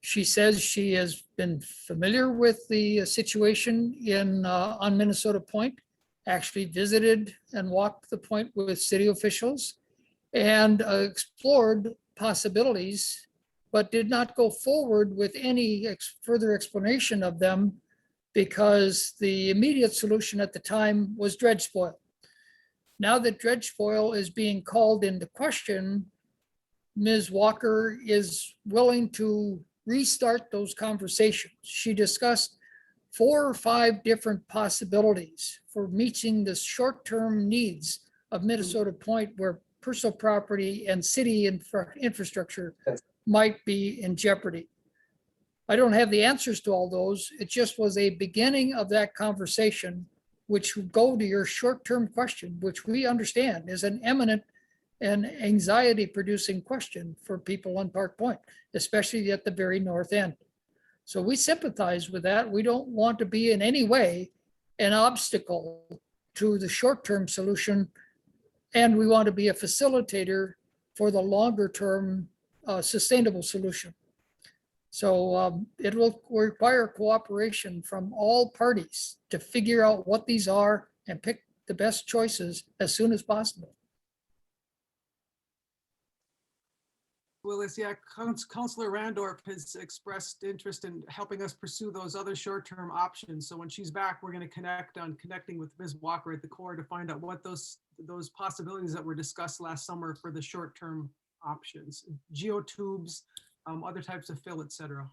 She says she has been familiar with the situation on Minnesota Point, actually visited and walked the point with city officials and explored possibilities, but did not go forward with any further explanation of them because the immediate solution at the time was dredge spoil. Now that dredge spoil is being called into question, Ms. Walker is willing to restart those conversations. She discussed 4 or 5 different possibilities for meeting the short-term needs of Minnesota Point, where personal property and city infrastructure might be in jeopardy. I don't have the answers to all those. It just was a beginning of that conversation, which would go to your short-term question, which we understand is an eminent and anxiety-producing question for people on Park Point, especially at the very north end. So we sympathize with that. We don't want to be in any way an obstacle to the short-term solution, and we want to be a facilitator for the longer-term sustainable solution. So it will require cooperation from all parties to figure out what these are and pick the best choices as soon as possible. Willis, yeah, Councilor Randorf has expressed interest in helping us pursue those other short-term options. So when she's back, we're going to connecting with Ms. Walker at the Corps to find out what those possibilities that were discussed last summer for the short-term options, geotubes, other types of fill, et cetera.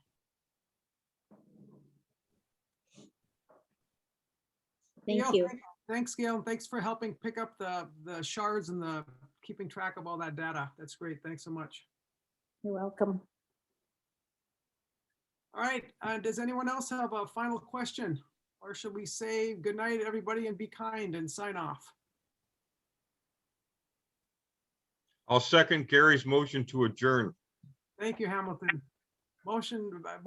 Thank Gail, you. Thanks, Gail. And thanks for helping pick up the shards and the keeping track of all that data. That's great. Thanks so much. You're welcome. All right. Does anyone else have a final question? Or should we say good night, everybody, and be kind and sign off? I'll second Gary's motion to adjourn. Thank you, Hamilton. Motion